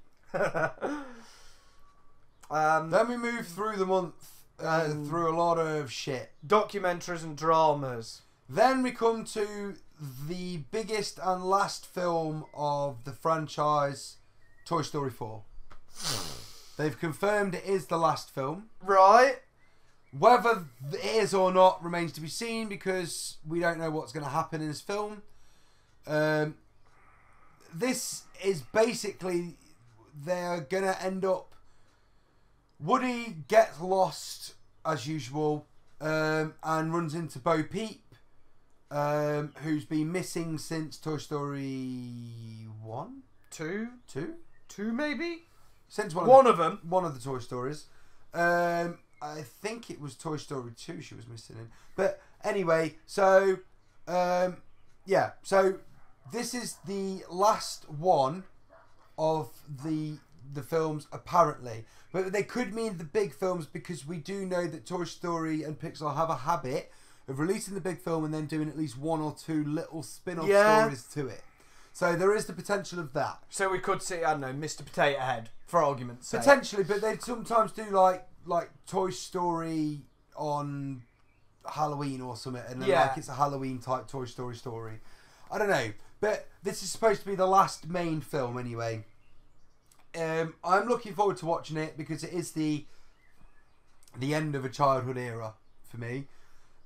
Then we move through the month. through a lot of shit. Documentaries and dramas. Then we come to the biggest and last film of the franchise, Toy Story 4. They've confirmed it is the last film. Right. Whether it is or not remains to be seen because we don't know what's going to happen in this film. This is basically, they're going to end up... Woody gets lost, as usual, and runs into Bo Peep, who's been missing since Toy Story 1? 2? 2? 2 maybe? Since one of them. One of the Toy Stories. I think it was Toy Story 2 she was missing in. But anyway, so, yeah. So, this is the last one of the films, apparently. But they could mean the big films because we do know that Toy Story and Pixar have a habit of releasing the big film and then doing at least 1 or 2 little spin-off stories to it. So there is the potential of that. So we could see, I don't know, Mr. Potato Head, for argument's sake. Potentially, but they sometimes do like Toy Story on Halloween or something, and then like it's a Halloween type Toy Story story. I don't know, but this is supposed to be the last main film anyway. I'm looking forward to watching it because it is the end of a childhood era for me.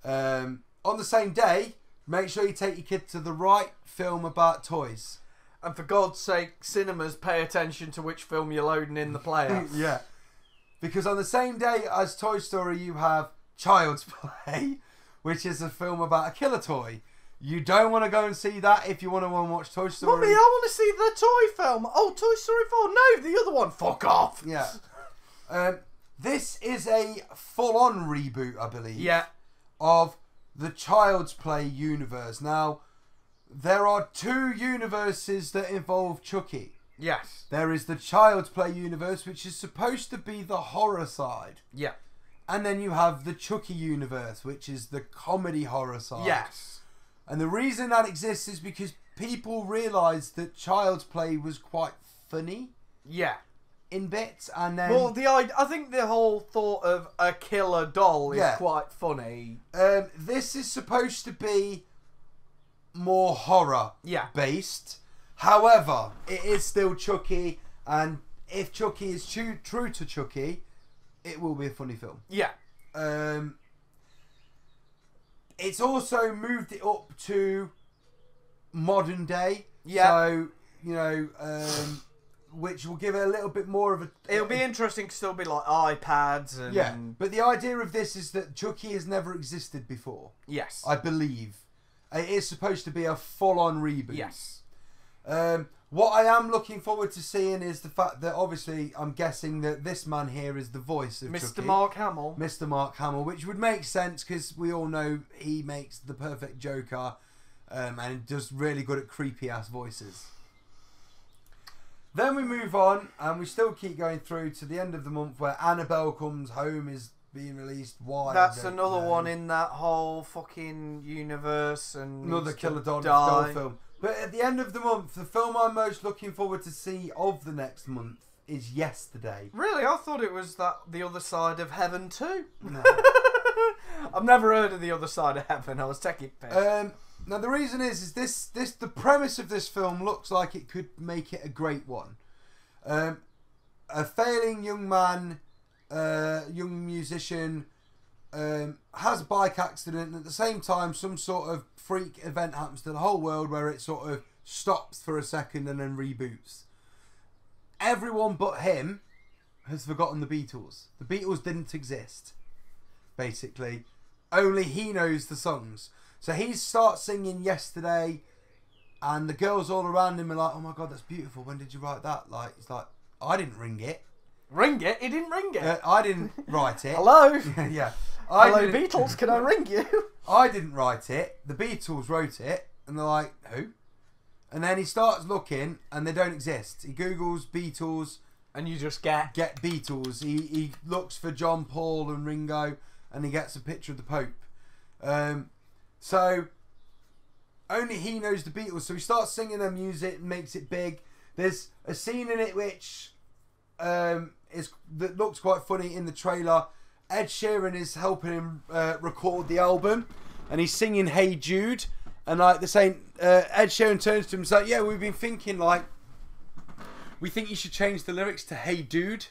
On the same day, make sure you take your kid to the right film about toys. And for God's sake, cinemas, pay attention to which film you're loading in the player. Yeah. Because on the same day as Toy Story, you have Child's Play, which is a film about a killer toy. You don't want to go and see that if you want to watch Toy Story. Mummy, I want to see the toy film. Oh, Toy Story 4. No, the other one. Fuck off. Yeah. This is a full-on reboot, I believe. Yeah. Of the Child's Play universe. Now, there are 2 universes that involve Chucky. Yes. There is the Child's Play universe, which is supposed to be the horror side. Yeah. And then you have the Chucky universe, which is the comedy horror side. Yes. And the reason that exists is because people realised that Child's Play was quite funny. Yeah. In bits, and then... Well, I think the whole thought of a killer doll is quite funny. This is supposed to be more horror based. However, it is still Chucky, and if Chucky is true to Chucky, it will be a funny film. Yeah. It's also moved it up to modern day. Yeah. So, you know, which will give it a little bit more of a... It'll be interesting to still be like iPads and... Yeah, but the idea of this is that Chucky has never existed before. Yes. I believe. It is supposed to be a full-on reboot. Yes. What I am looking forward to seeing is the fact that obviously I'm guessing that this man here is the voice of Mr. Chucky. Mark Hamill. Mr. Mark Hamill, which would make sense because we all know he makes the perfect Joker and does really good at creepy-ass voices. Then we move on and we still keep going through to the end of the month where Annabelle Comes Home is being released. Why? That's another one in that whole fucking universe and another killer doll film. But at the end of the month, the film I'm most looking forward to see of the next month is Yesterday. Really? I thought it was The Other Side of Heaven too. No. I've never heard of The Other Side of Heaven. I was taking piss. Now the reason is this the premise of this film looks like it could make it a great one. A failing young man, young musician, has a bike accident, and at the same time some sort of freak event happens to the whole world where it sort of stops for a second and then reboots. Everyone but him has forgotten the Beatles. The Beatles didn't exist, basically. Only he knows the songs. So he starts singing Yesterday, and the girls all around him are like, "Oh my God, that's beautiful. When did you write that?" Like, it's like, I didn't ring it. Ring it? He didn't ring it. I didn't write it. Hello? Yeah. Hello, Beatles, can I ring you? I didn't write it. The Beatles wrote it. And they're like, who? And then he starts looking, and they don't exist. He Googles Beatles. And you just get Beatles. He looks for John Paul and Ringo, and he gets a picture of the Pope. So, only he knows the Beatles. So he starts singing their music and makes it big. There's a scene in it which... that looks quite funny in the trailer. Ed Sheeran is helping him record the album, and he's singing "Hey Jude," and like they're saying, Ed Sheeran turns to him and says, "Yeah, we've been thinking like, we think you should change the lyrics to "Hey Dude."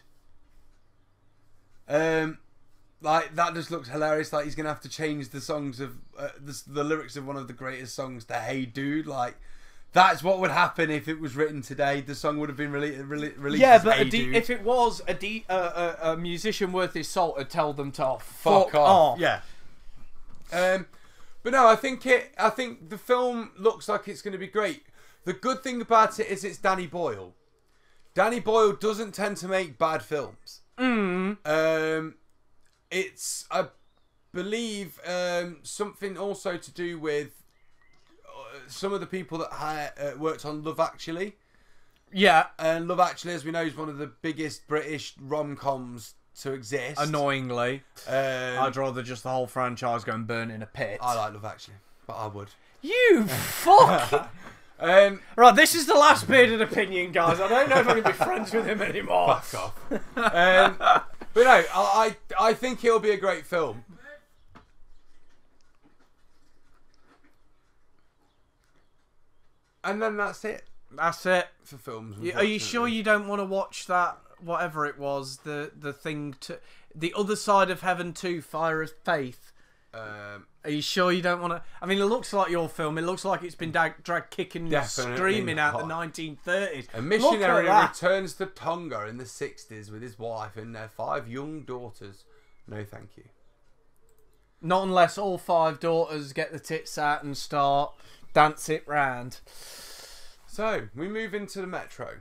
Like that just looks hilarious. Like he's gonna have to change the songs of the lyrics of one of the greatest songs to "Hey Dude." Like that's what would happen if it was written today. The song would have been released. Yeah, as but "Hey Dude." if it was a musician worth his salt, would tell them to fuck off. Yeah. But no, I think the film looks like it's going to be great. The good thing about it is it's Danny Boyle. Danny Boyle doesn't tend to make bad films. It's, I believe, something also to do with some of the people that worked on Love Actually. Yeah. And Love Actually, as we know, is one of the biggest British rom-coms to exist. Annoyingly. I'd rather just the whole franchise go and burn in a pit. I like Love Actually, but I would. You fuck! Right, this is the last bearded opinion, guys. I don't know if I can be friends with him anymore. Fuck off. But no, I think it'll be a great film. And then that's it. That's it for films. Are you sure you don't want to watch that, whatever it was, the thing to... The Other Side of Heaven 2, Fire of Faith? Are you sure you don't want to... I mean, it looks like your film. It looks like it's been dragged kicking and screaming out the 1930s. A missionary returns to Tonga in the 60s with his wife and their 5 young daughters. No, thank you. Not unless all 5 daughters get the tits out and start dance it round. So, we move into the Metro.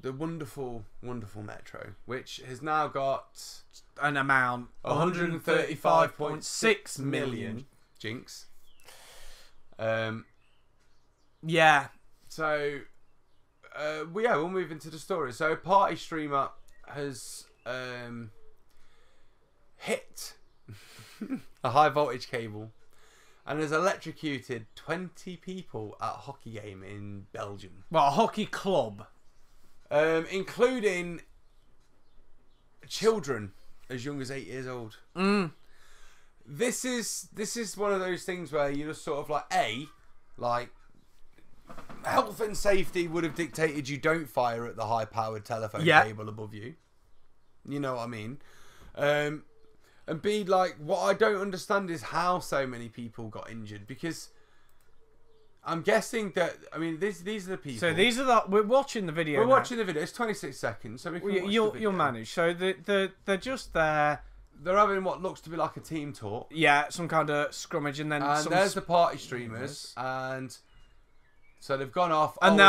The wonderful, wonderful Metro, which has now got... an amount 135.6 million. Jinx. Yeah. So we'll move into the story. So a party streamer has hit a high voltage cable and has electrocuted 20 people at a hockey game in Belgium. Well, a hockey club. Including children as young as 8 years old. This is one of those things where you just sort of like health and safety would have dictated you don't fire at the high powered telephone cable above you. You know what I mean? And B, like, what I don't understand is how so many people got injured, because I'm guessing that, I mean, these are the people. So these are we're watching the video. We're watching the video. It's 26 seconds, so we can watch the video. You'll manage. So they're just there. They're having what looks to be like a team talk. Yeah, some kind of scrummage, and then there's the party streamers, and so they've gone off. And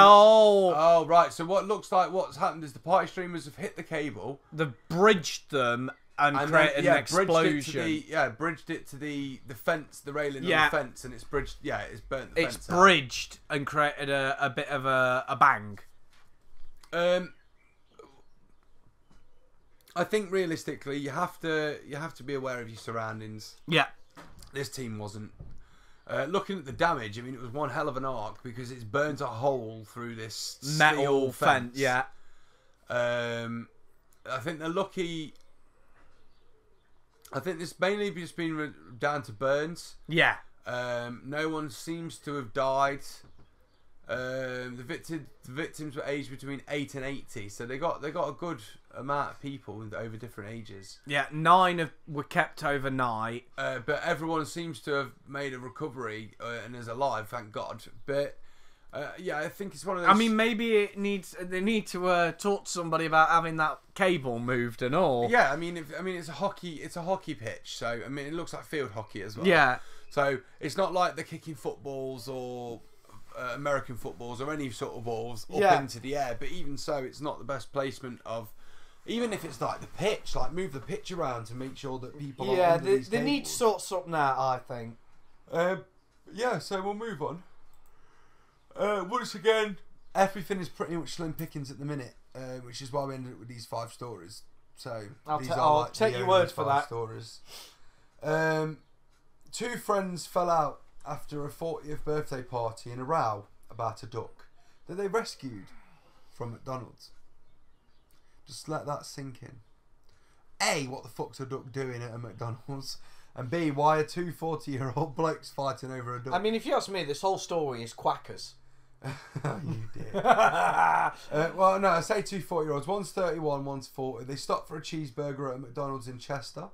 right. So what's happened is the party streamers have hit the cable. They've bridged them. And created an explosion. Bridged it to the fence, the railing of the fence, and it's bridged. Yeah, it's burnt the fence. It's bridged and created a bit of a bang. I think realistically, you have to be aware of your surroundings. Yeah, this team wasn't. Looking at the damage, I mean, it was one hell of an arc because it's burnt a hole through this metal fence. Yeah. I think they're lucky. I think this mainly just been down to burns. Yeah. No one seems to have died. The victims were aged between 8 and 80, so they got a good amount of people over different ages. Yeah, 9 were kept overnight. But everyone seems to have made a recovery and is alive, thank God. But I think it's one of those. I mean, maybe they need to talk to somebody about having that cable moved and all. Yeah, I mean, it's a hockey pitch, so I mean, it looks like field hockey as well. Yeah. So it's not like they're kicking footballs or American footballs or any sort of balls up into the air. But even so, it's not the best placement of. Even if it's like the pitch, like move the pitch around to make sure that people. Yeah, they need to sort something out, I think. So we'll move on. Once again, everything is pretty much slim pickings at the minute, which is why we ended up with these 5 stories. So I'll take your word for that. Stories. 2 friends fell out after a 40th birthday party in a row about a duck that they rescued from McDonald's. Just let that sink in. A, what the fuck's a duck doing at a McDonald's? And B, why are two 40-year-old blokes fighting over a duck? I mean, if you ask me, this whole story is quackers. You did. Well, no, I say two 40-year-olds. One's 31, one's 40. They stopped for a cheeseburger at a McDonald's in Chester.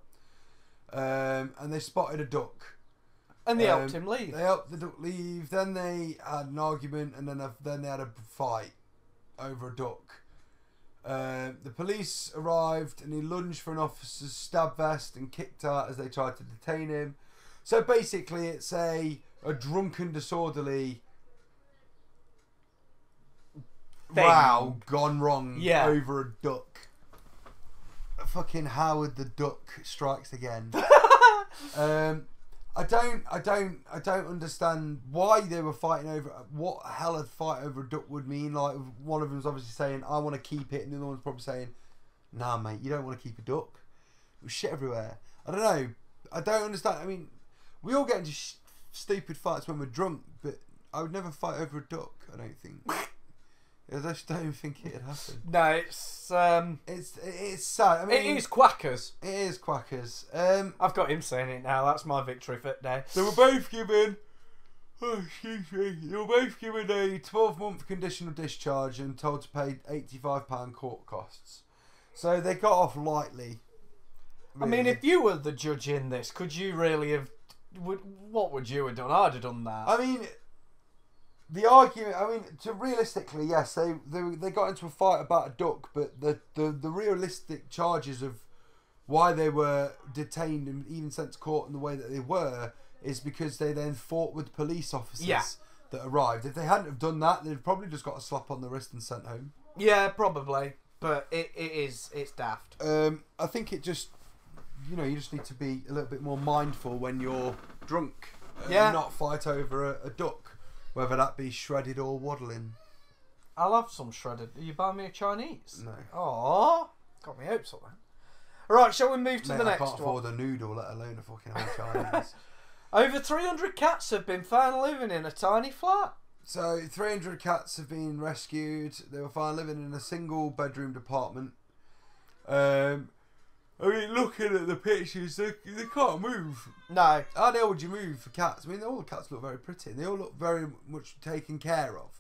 And they spotted a duck. And they helped him leave. They helped the duck leave. Then they had an argument, and then they had a fight over a duck. The police arrived, and he lunged for an officer's stab vest and kicked out as they tried to detain him. So basically, it's a drunken, disorderly row gone wrong over a duck. Fucking Howard the Duck strikes again. I don't understand why they were fighting over what hell a fight over a duck would mean. Like, one of them's obviously saying, I want to keep it, and the other one's probably saying, nah mate, you don't want to keep a duck. There's shit everywhere. I don't know. I don't understand. I mean, we all get into stupid fights when we're drunk, but I would never fight over a duck, I don't think. I just don't think it'd happen. No, it's sad. I mean, it is quackers. It is quackers. I've got him saying it now. That's my victory for today. They were both given. Oh, excuse me. They were both given a 12-month conditional discharge and told to pay £85 court costs. So they got off lightly. Really. I mean, if you were the judge in this, could you really have? What would you have done? I'd have done that. I mean. The argument, I mean, realistically, yes, they got into a fight about a duck, but the realistic charges of why they were detained and even sent to court in the way that they were is because they then fought with police officers that arrived. If they hadn't have done that, they'd probably just got a slap on the wrist and sent home. Yeah, probably, but it's daft. I think it just, you just need to be a little bit more mindful when you're drunk. And not fight over a duck. Whether that be shredded or waddling. I'll have some shredded. Are you buying me a Chinese? No. Oh, got me hopes up then. Right, shall we move to the next one? I can't afford a noodle, let alone a fucking whole Chinese. Over 300 cats have been found living in a tiny flat. So, 300 cats have been rescued. They were found living in a single bedroom apartment. I mean, looking at the pictures, they can't move. No. How the hell would you move for cats? I mean, all the cats look very pretty. They all look very much taken care of.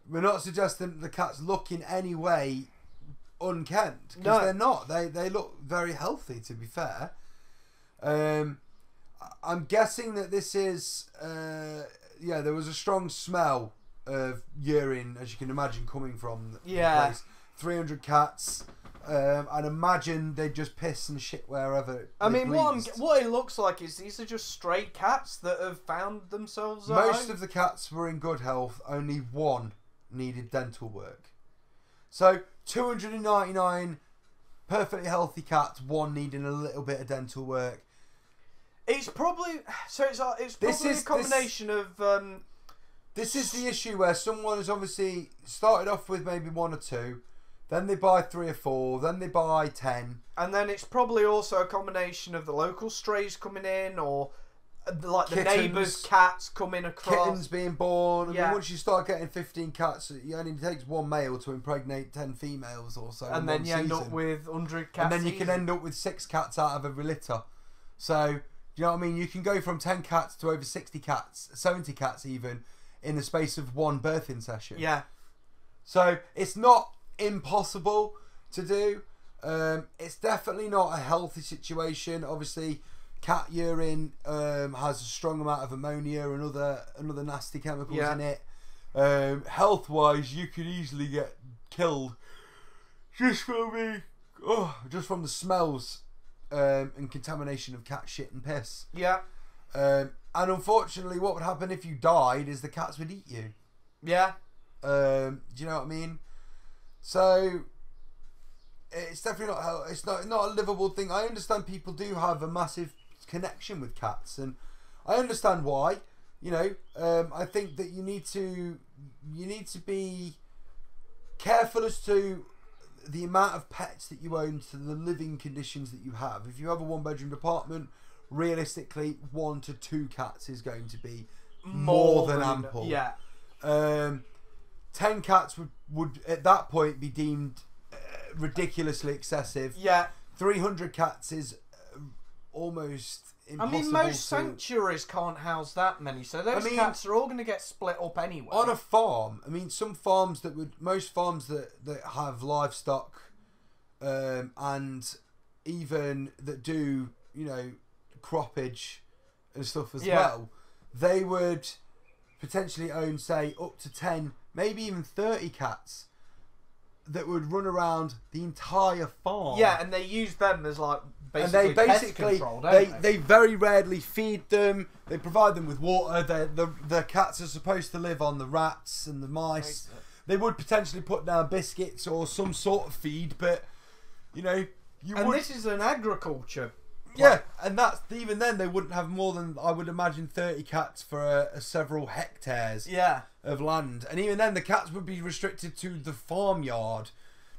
We're not suggesting that the cats look in any way unkempt. Because they're not. They look very healthy, to be fair. I'm guessing that this is... there was a strong smell of urine, as you can imagine, coming from the place. 300 cats... I'd imagine they just piss and shit wherever. I mean, what it looks like is these are just stray cats that have found themselves. Most of the cats were in good health. Only one needed dental work. So 299 perfectly healthy cats, one needing a little bit of dental work. It's probably a combination of. This is the issue where someone has obviously started off with maybe one or two. Then they buy 3 or 4. Then they buy 10. And then it's probably also a combination of the local strays coming in, or like the neighbours' cats coming across. Kittens being born. Yeah. And once you start getting 15 cats, it only takes one male to impregnate 10 females or so. And then you end up with 100 cats. And then you can end up with 6 cats out of every litter. So, do you know what I mean? You can go from 10 cats to over 60 cats, 70 cats even, in the space of one birthing session. Yeah. So, it's not impossible to do. It's definitely not a healthy situation. Obviously, cat urine has a strong amount of ammonia and other nasty chemicals in it. Health wise, you could easily get killed just from the smells and contamination of cat shit and piss. Yeah. And unfortunately, what would happen if you died is the cats would eat you. Yeah. Do you know what I mean? So it's definitely it's not a livable thing. I understand people do have a massive connection with cats, and I understand why. I think that you need to be careful as to the amount of pets that you own, to the living conditions that you have. If you have a 1-bedroom apartment, realistically 1 to 2 cats is going to be more than ample. Yeah. 10 cats would at that point be deemed ridiculously excessive. Yeah. 300 cats is almost impossible. I mean, most sanctuaries can't house that many, so those cats are all going to get split up anyway. On a farm, I mean, most farms that have livestock, and even that do, croppage and stuff as well, they would potentially own, say, up to 10, maybe even 30 cats that would run around the entire farm. Yeah, and they use them as basically pest control, they very rarely feed them. They provide them with water. The cats are supposed to live on the rats and the mice. They would potentially put down biscuits or some sort of feed, but this is an agriculture. Yeah, and that's even then they wouldn't have more than, I would imagine, 30 cats for several hectares of land, and even then the cats would be restricted to the farmyard.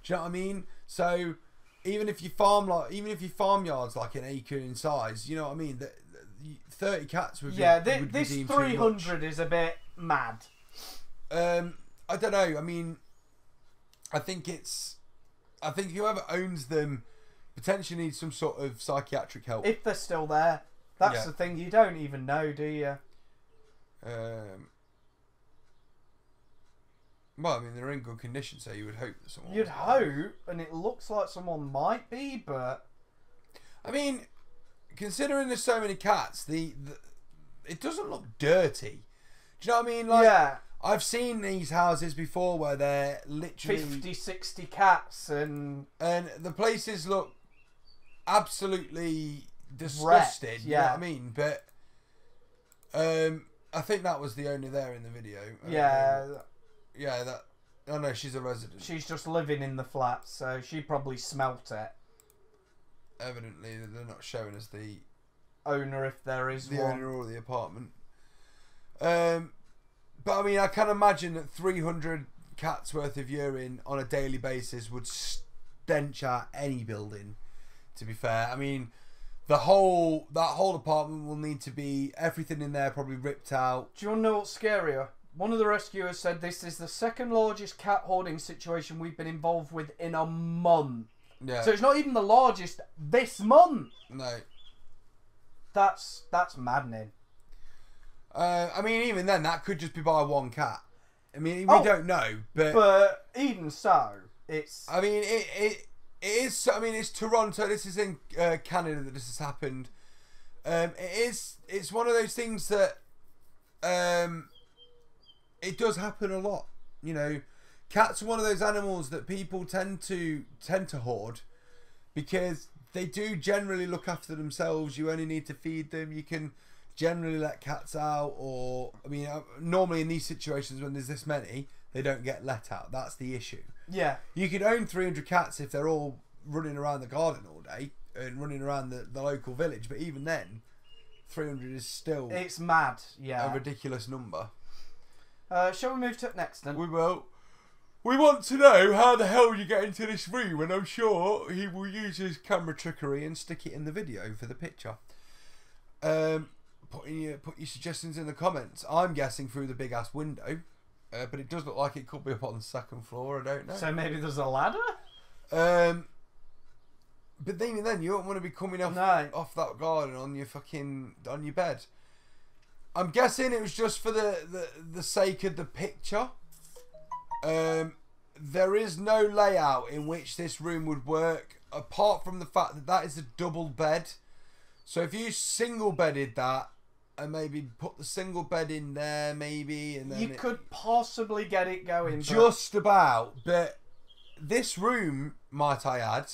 Do you know what I mean? So even if your farmyard's like an acre in size, you know what I mean, 30 cats would be this 300 is a bit mad. I don't know. I mean, I think whoever owns them potentially needs some sort of psychiatric help. If they're still there. That's the thing. You don't even know, do you? Well, I mean, they're in good condition, so you would hope that someone... You'd hope, and it looks like someone might be, but... I mean, considering there's so many cats, it doesn't look dirty. Do you know what I mean? I've seen these houses before where they're literally... 50, 60 cats, and the places look absolutely disgusting. You know what I mean? But I think that was the owner there in the video. Oh no, she's a resident. She's just living in the flat, so she probably smelt it. Evidently, they're not showing us the owner, if there is the one. owner or the apartment. But I mean, I can imagine that 300 cats worth of urine on a daily basis would stench out any building. To be fair, I mean, that whole apartment will need to be, everything in there probably ripped out. Do you want to know what's scarier? One of the rescuers said this is the second largest cat hoarding situation we've been involved with in a month. Yeah. So it's not even the largest this month. No. That's maddening. I mean, even then, that could just be by one cat. I mean, we don't know, but even so, it's... I mean, it is... I mean, it's Toronto. This is in Canada that this has happened. It's one of those things that... it does happen a lot. You know, cats are one of those animals that people tend to hoard because they do generally look after themselves. You only need to feed them. You can generally let cats out, or I mean, normally in these situations when there's this many, they don't get let out. That's the issue. Yeah. You could own 300 cats if they're all running around the garden all day and running around the local village, but even then, 300 is still... It's mad, yeah. A ridiculous number. Shall we move to it next then? We will. We want to know how the hell you get into this room, and I'm sure he will use his camera trickery and stick it in the video for the picture. Put your suggestions in the comments. I'm guessing through the big ass window, but it does look like it could be up on the second floor. I don't know. So maybe there's a ladder. But even then, you don't want to be coming off that garden on your bed. I'm guessing it was just for the sake of the picture. There is no layout in which this room would work, apart from the fact that is a double bed. So if you single bedded that, and maybe put the single bed in there, maybe, and then you could possibly get it going. Just about, but this room, might I add,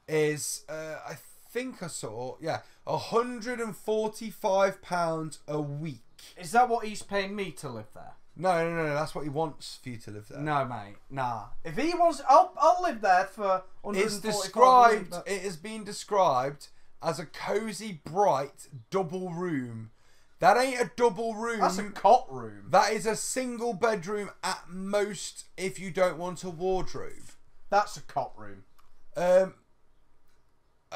is I think I saw £145 a week. Is that what he's paying me to live there? No, that's what he wants for you to live there. No, mate, nah. If he wants, I'll live there for £145. It has been described as a cosy, bright double room. That ain't a double room. That's a cot room. That is a single bedroom at most if you don't want a wardrobe. That's a cot room. I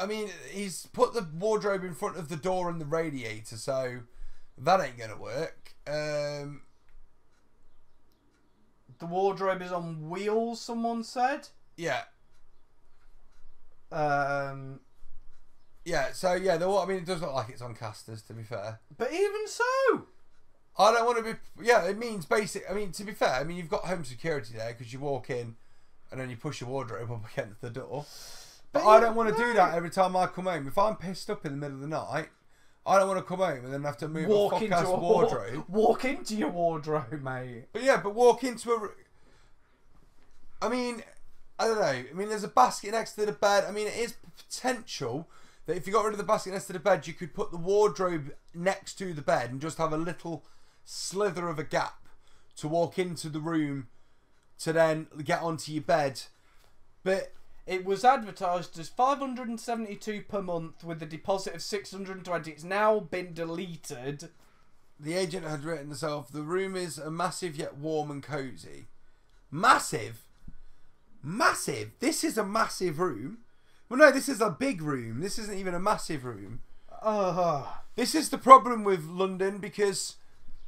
mean, he's put the wardrobe in front of the door and the radiator, so that ain't gonna work. The wardrobe is on wheels, someone said. Yeah. Yeah, so yeah, I mean, it does look like it's on casters, to be fair. But even so, I don't want to be. Yeah, it means basic. I mean, to be fair, I mean, you've got home security there because you walk in and then you push your wardrobe up against the door. But I don't want to do that every time I come home. If I'm pissed up in the middle of the night, I don't want to come home and then have to move a fuck-ass wardrobe. Walk into your wardrobe, mate. But yeah, but walk into a. I mean, I don't know. I mean, there's a basket next to the bed. I mean, it is potential that if you got rid of the basket next to the bed, you could put the wardrobe next to the bed and just have a little slither of a gap to walk into the room to then get onto your bed. But it was advertised as $572 per month with a deposit of $620. It's now been deleted. The agent had written herself, the room is a massive yet warm and cosy. Massive? Massive? This is a massive room. Well, no, this is a big room. This isn't even a massive room. This is the problem with London because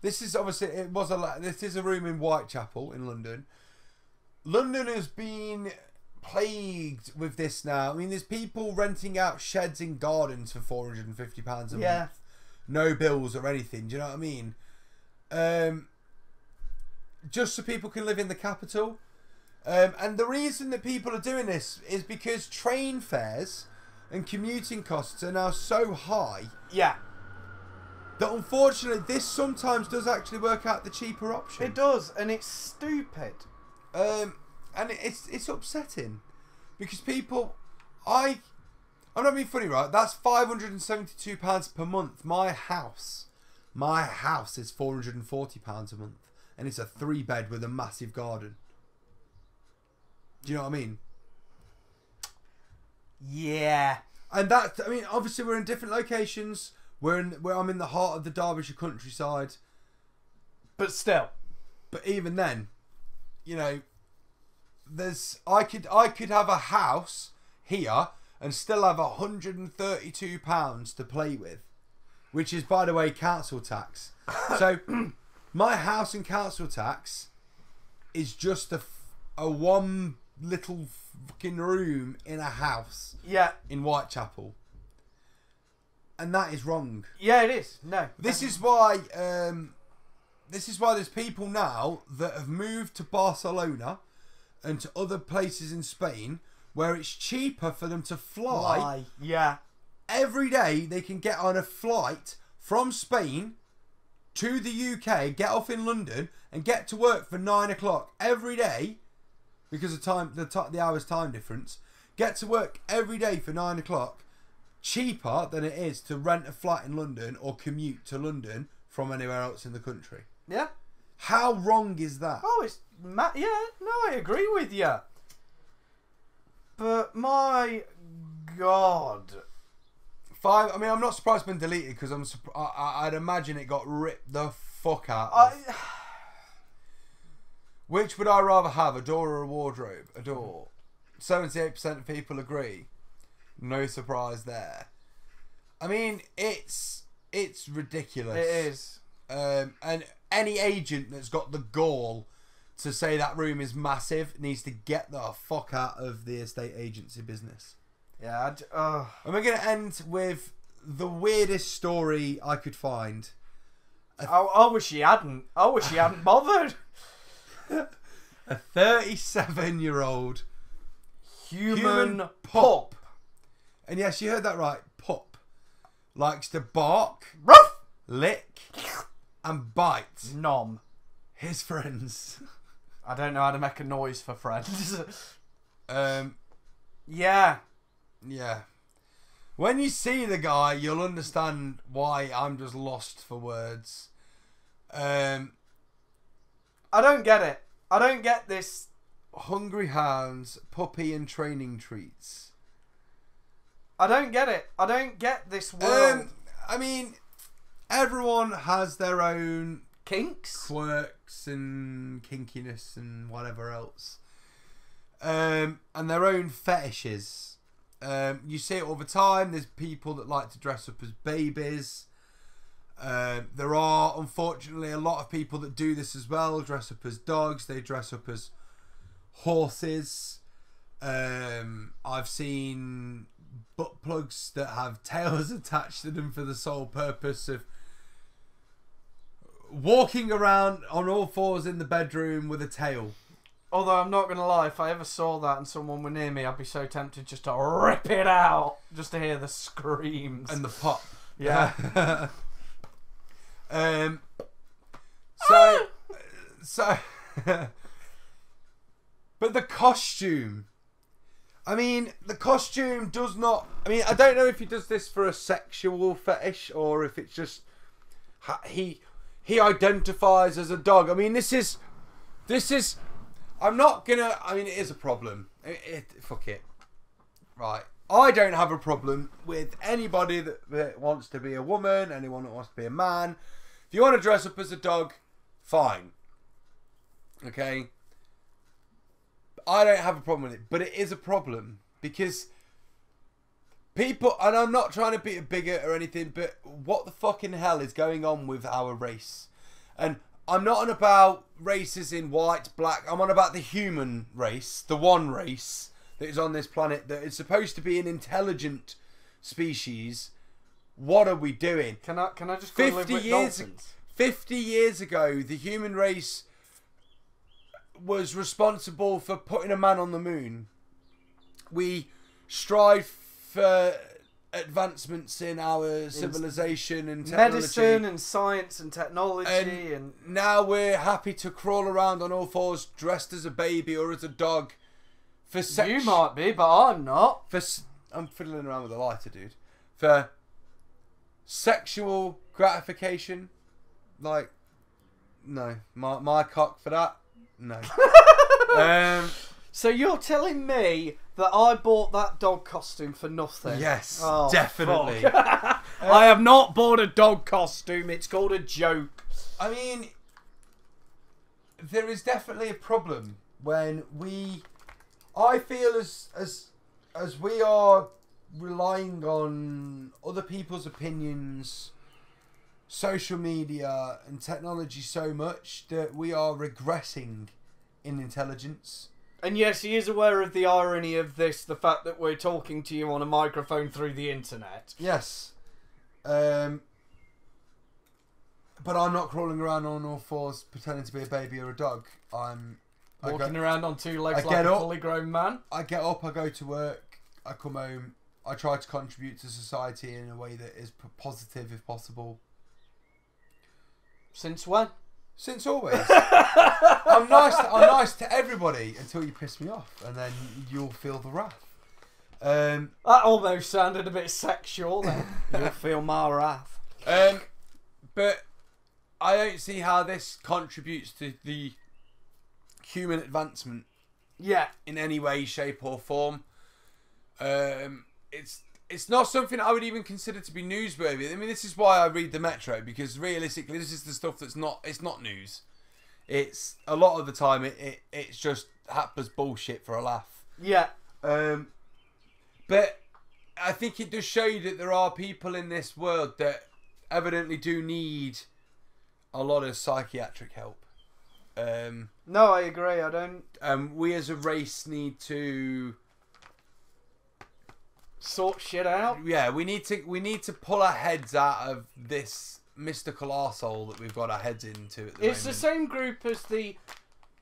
this is obviously this is a room in Whitechapel in London. London has been plagued with this now. I mean, there's people renting out sheds in gardens for £450 a month. No bills or anything. Do you know what I mean? Just so people can live in the capital. And the reason that people are doing this is because train fares and commuting costs are now so high. Yeah. That unfortunately, this sometimes does actually work out the cheaper option. It does, and it's stupid. And it's upsetting because people, I'm not being funny, right? That's £572 per month. My house is £440 a month, and it's a 3-bed with a massive garden. Do you know what I mean? Yeah. And that, I mean, obviously we're in different locations. Where I'm in the heart of the Derbyshire countryside. But still. But even then, you know, I could have a house here and still have £132 to play with, which is, by the way, council tax. So my house and council tax is just a one little fucking room in a house. Yeah. In Whitechapel. And that is wrong. Yeah, it is. No. This is why there's people now that have moved to Barcelona and to other places in Spain where it's cheaper for them to fly. Yeah. Every day they can get on a flight from Spain to the UK, get off in London and get to work for 9 o'clock every day because of the hour's time difference. Get to work every day for 9 o'clock. Cheaper than it is to rent a flat in London or commute to London from anywhere else in the country. Yeah. How wrong is that? Oh, it's yeah. No, I agree with you. But my God, I mean, I'm not surprised it's been deleted because I'd imagine it got ripped the fuck out of. Which would I rather have, a door or a wardrobe? A door. 78% of people agree. No surprise there. I mean, it's ridiculous. It is. And any agent that's got the gall to say that room is massive needs to get the fuck out of the estate agency business. Yeah. And we're going to end with the weirdest story I could find. I wish he hadn't. I wish he hadn't bothered. A 37-year-old human pup. And yes, you heard that right. Pup likes to bark, Ruff! lick, and bite. Nom. His friends. I don't know how to make a noise for friends. Yeah. Yeah. When you see the guy, you'll understand why I'm just lost for words. I don't get it. I don't get this. Hungry hounds, puppy and training treats. I don't get it. I don't get this world. I mean, everyone has their own kinks, quirks and kinkiness and whatever else. And their own fetishes. You see it all the time. There's people that like to dress up as babies. There are, unfortunately, a lot of people that do this as well. Dress up as dogs. They dress up as horses. I've seen butt plugs that have tails attached to them for the sole purpose of walking around on all fours in the bedroom with a tail. Although I'm not going to lie, if I ever saw that and someone were near me, I'd be so tempted just to rip it out, just to hear the screams. And the pop. Yeah. So, but the costume. I mean, the costume does not... I mean, I don't know if he does this for a sexual fetish or if it's just... He identifies as a dog. I mean, this is... I'm not gonna... I mean, it is a problem. Fuck it. Right. I don't have a problem with anybody that wants to be a woman, anyone that wants to be a man. If you want to dress up as a dog, fine. Okay? I don't have a problem with it, but it is a problem because people, and I'm not trying to be a bigot or anything, but what the fucking hell is going on with our race? And I'm not on about races in white, black. I'm on about the human race, the one race that is on this planet that is supposed to be an intelligent species. What are we doing? Can I just go live with dolphins? 50 years ago, the human race was responsible for putting a man on the moon. We strive for advancements in our civilization and technology. Medicine and science and technology. And now we're happy to crawl around on all fours dressed as a baby or as a dog. For you might be, but I'm not. I'm fiddling around with a lighter, dude. For sexual gratification. Like, no. My cock for that? No. So you're telling me that I bought that dog costume for nothing? Yes, definitely. I have not bought a dog costume. It's called a joke. I mean, there is definitely a problem when I feel as we are relying on other people's opinions, social media and technology so much that we are regressing in intelligence. And yes, he is aware of the irony of this, the fact that we're talking to you on a microphone through the internet. Yes. But I'm not crawling around on all fours pretending to be a baby or a dog. I'm walking around on two legs like a fully grown man. I get up, I go to work, I come home, I try to contribute to society in a way that is positive if possible. Since when? Since always. I'm nice to everybody until you piss me off, and then you'll feel the wrath. That almost sounded a bit sexual then. You'll feel my wrath. But I don't see how this contributes to the human advancement. Yeah. In any way, shape or form. It's not something I would even consider to be newsworthy. I mean, this is why I read the Metro, because realistically, this is the stuff it's not news. It's a lot of the time it's just hapless bullshit for a laugh. Yeah. But I think it does show you that there are people in this world that evidently do need a lot of psychiatric help. No, I agree. I don't. We as a race need to sort shit out. Yeah, we need to pull our heads out of this mystical arsehole that we've got our heads into at the moment. It's the same group as the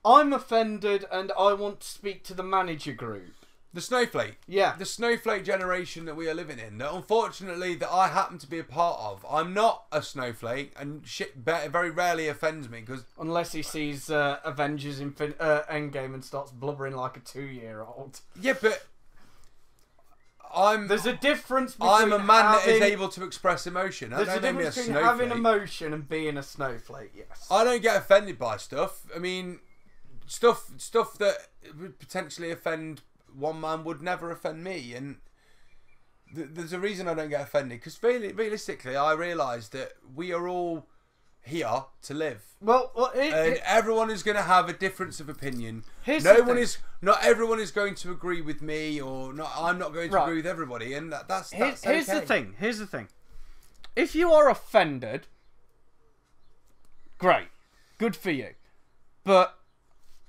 I'm offended and I want to speak to the manager group. The snowflake. Yeah. The snowflake generation that we are living in. That unfortunately that I happen to be a part of. I'm not a snowflake, and shit very rarely offends me because unless he sees Avengers Endgame and starts blubbering like a 2-year-old. Yeah, but there's a difference between I'm a man that is able to express emotion. There's a difference between having emotion and being a snowflake, yes. I don't get offended by stuff. I mean, stuff that would potentially offend one man would never offend me. And there's a reason I don't get offended. Because realistically, I realise that we are all here to live. Well, and everyone is going to have a difference of opinion. Not everyone is going to agree with me, or not. I'm not going to agree with everybody, and that's okay. Here's the thing. If you are offended, great, good for you. But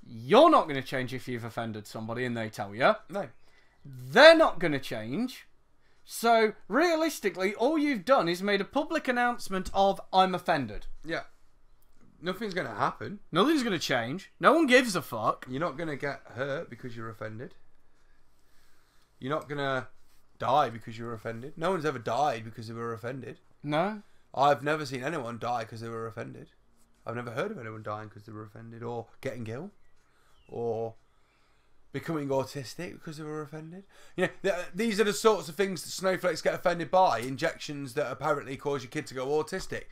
You're not going to change if you've offended somebody and they tell you. No. They're not going to change. So, realistically, all you've done is made a public announcement of, I'm offended. Yeah. Nothing's going to happen. Nothing's going to change. No one gives a fuck. You're not going to get hurt because you're offended. You're not going to die because you're offended. No one's ever died because they were offended. No. I've never seen anyone die because they were offended. I've never heard of anyone dying because they were offended, or getting ill, or becoming autistic because they were offended. You know, these are the sorts of things that snowflakes get offended by. Injections that apparently cause your kid to go autistic.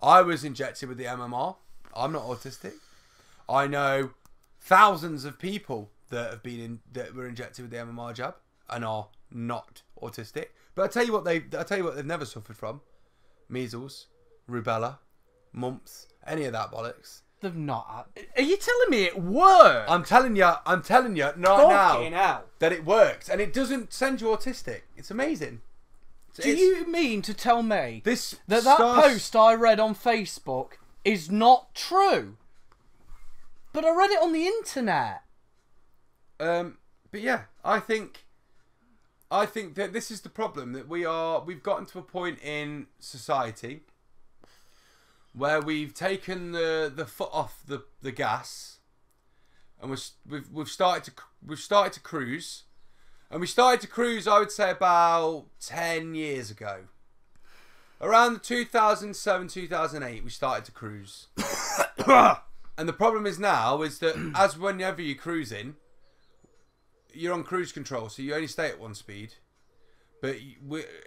I was injected with the MMR. I'm not autistic. I know thousands of people that have been that were injected with the MMR jab and are not autistic. But I tell you what they've never suffered from: measles, rubella, mumps, any of that bollocks. They've not. Are you telling me it works? I'm telling you right now that it works, and it doesn't send you autistic. It's amazing. Do you mean to tell me that post I read on Facebook is not true? But I read it on the internet. But yeah, I think that this is the problem, that we've gotten to a point in society where we've taken the foot off the gas, and we've started to cruise, and we started to cruise, I would say, about 10 years ago. Around 2007-2008, we started to cruise. And the problem is now is that as whenever you're cruising, you're on cruise control, so you only stay at one speed. But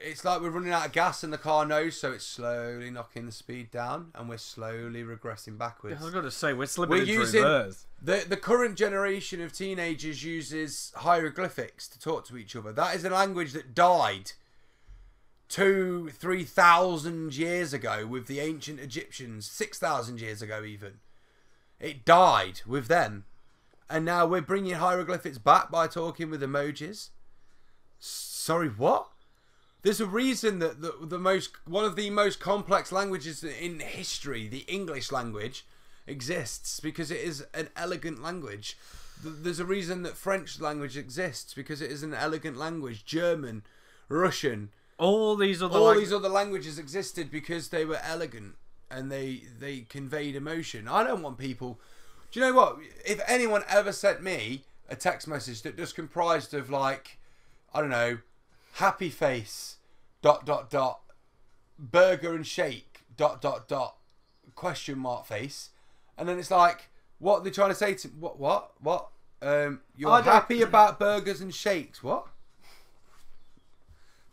it's like we're running out of gas and the car knows, so it's slowly knocking the speed down, and we're slowly regressing backwards. I was going to say, we're slipping into reverse. The current generation of teenagers uses hieroglyphics to talk to each other. That is a language that died 2,000-3,000 years ago with the ancient Egyptians, 6,000 years ago even. It died with them. And now we're bringing hieroglyphics back by talking with emojis. Sorry, what? There's a reason that one of the most complex languages in history, the English language, exists because it is an elegant language. There's a reason that French language exists because it is an elegant language. German, Russian, all these other languages existed because they were elegant and they conveyed emotion. I don't want people. Do you know what? If anyone ever sent me a text message that just comprised of, like, I don't know, happy face ... burger and shake ... question mark face, and then it's like, what are they trying to say to what you're happy about burgers and shakes, what?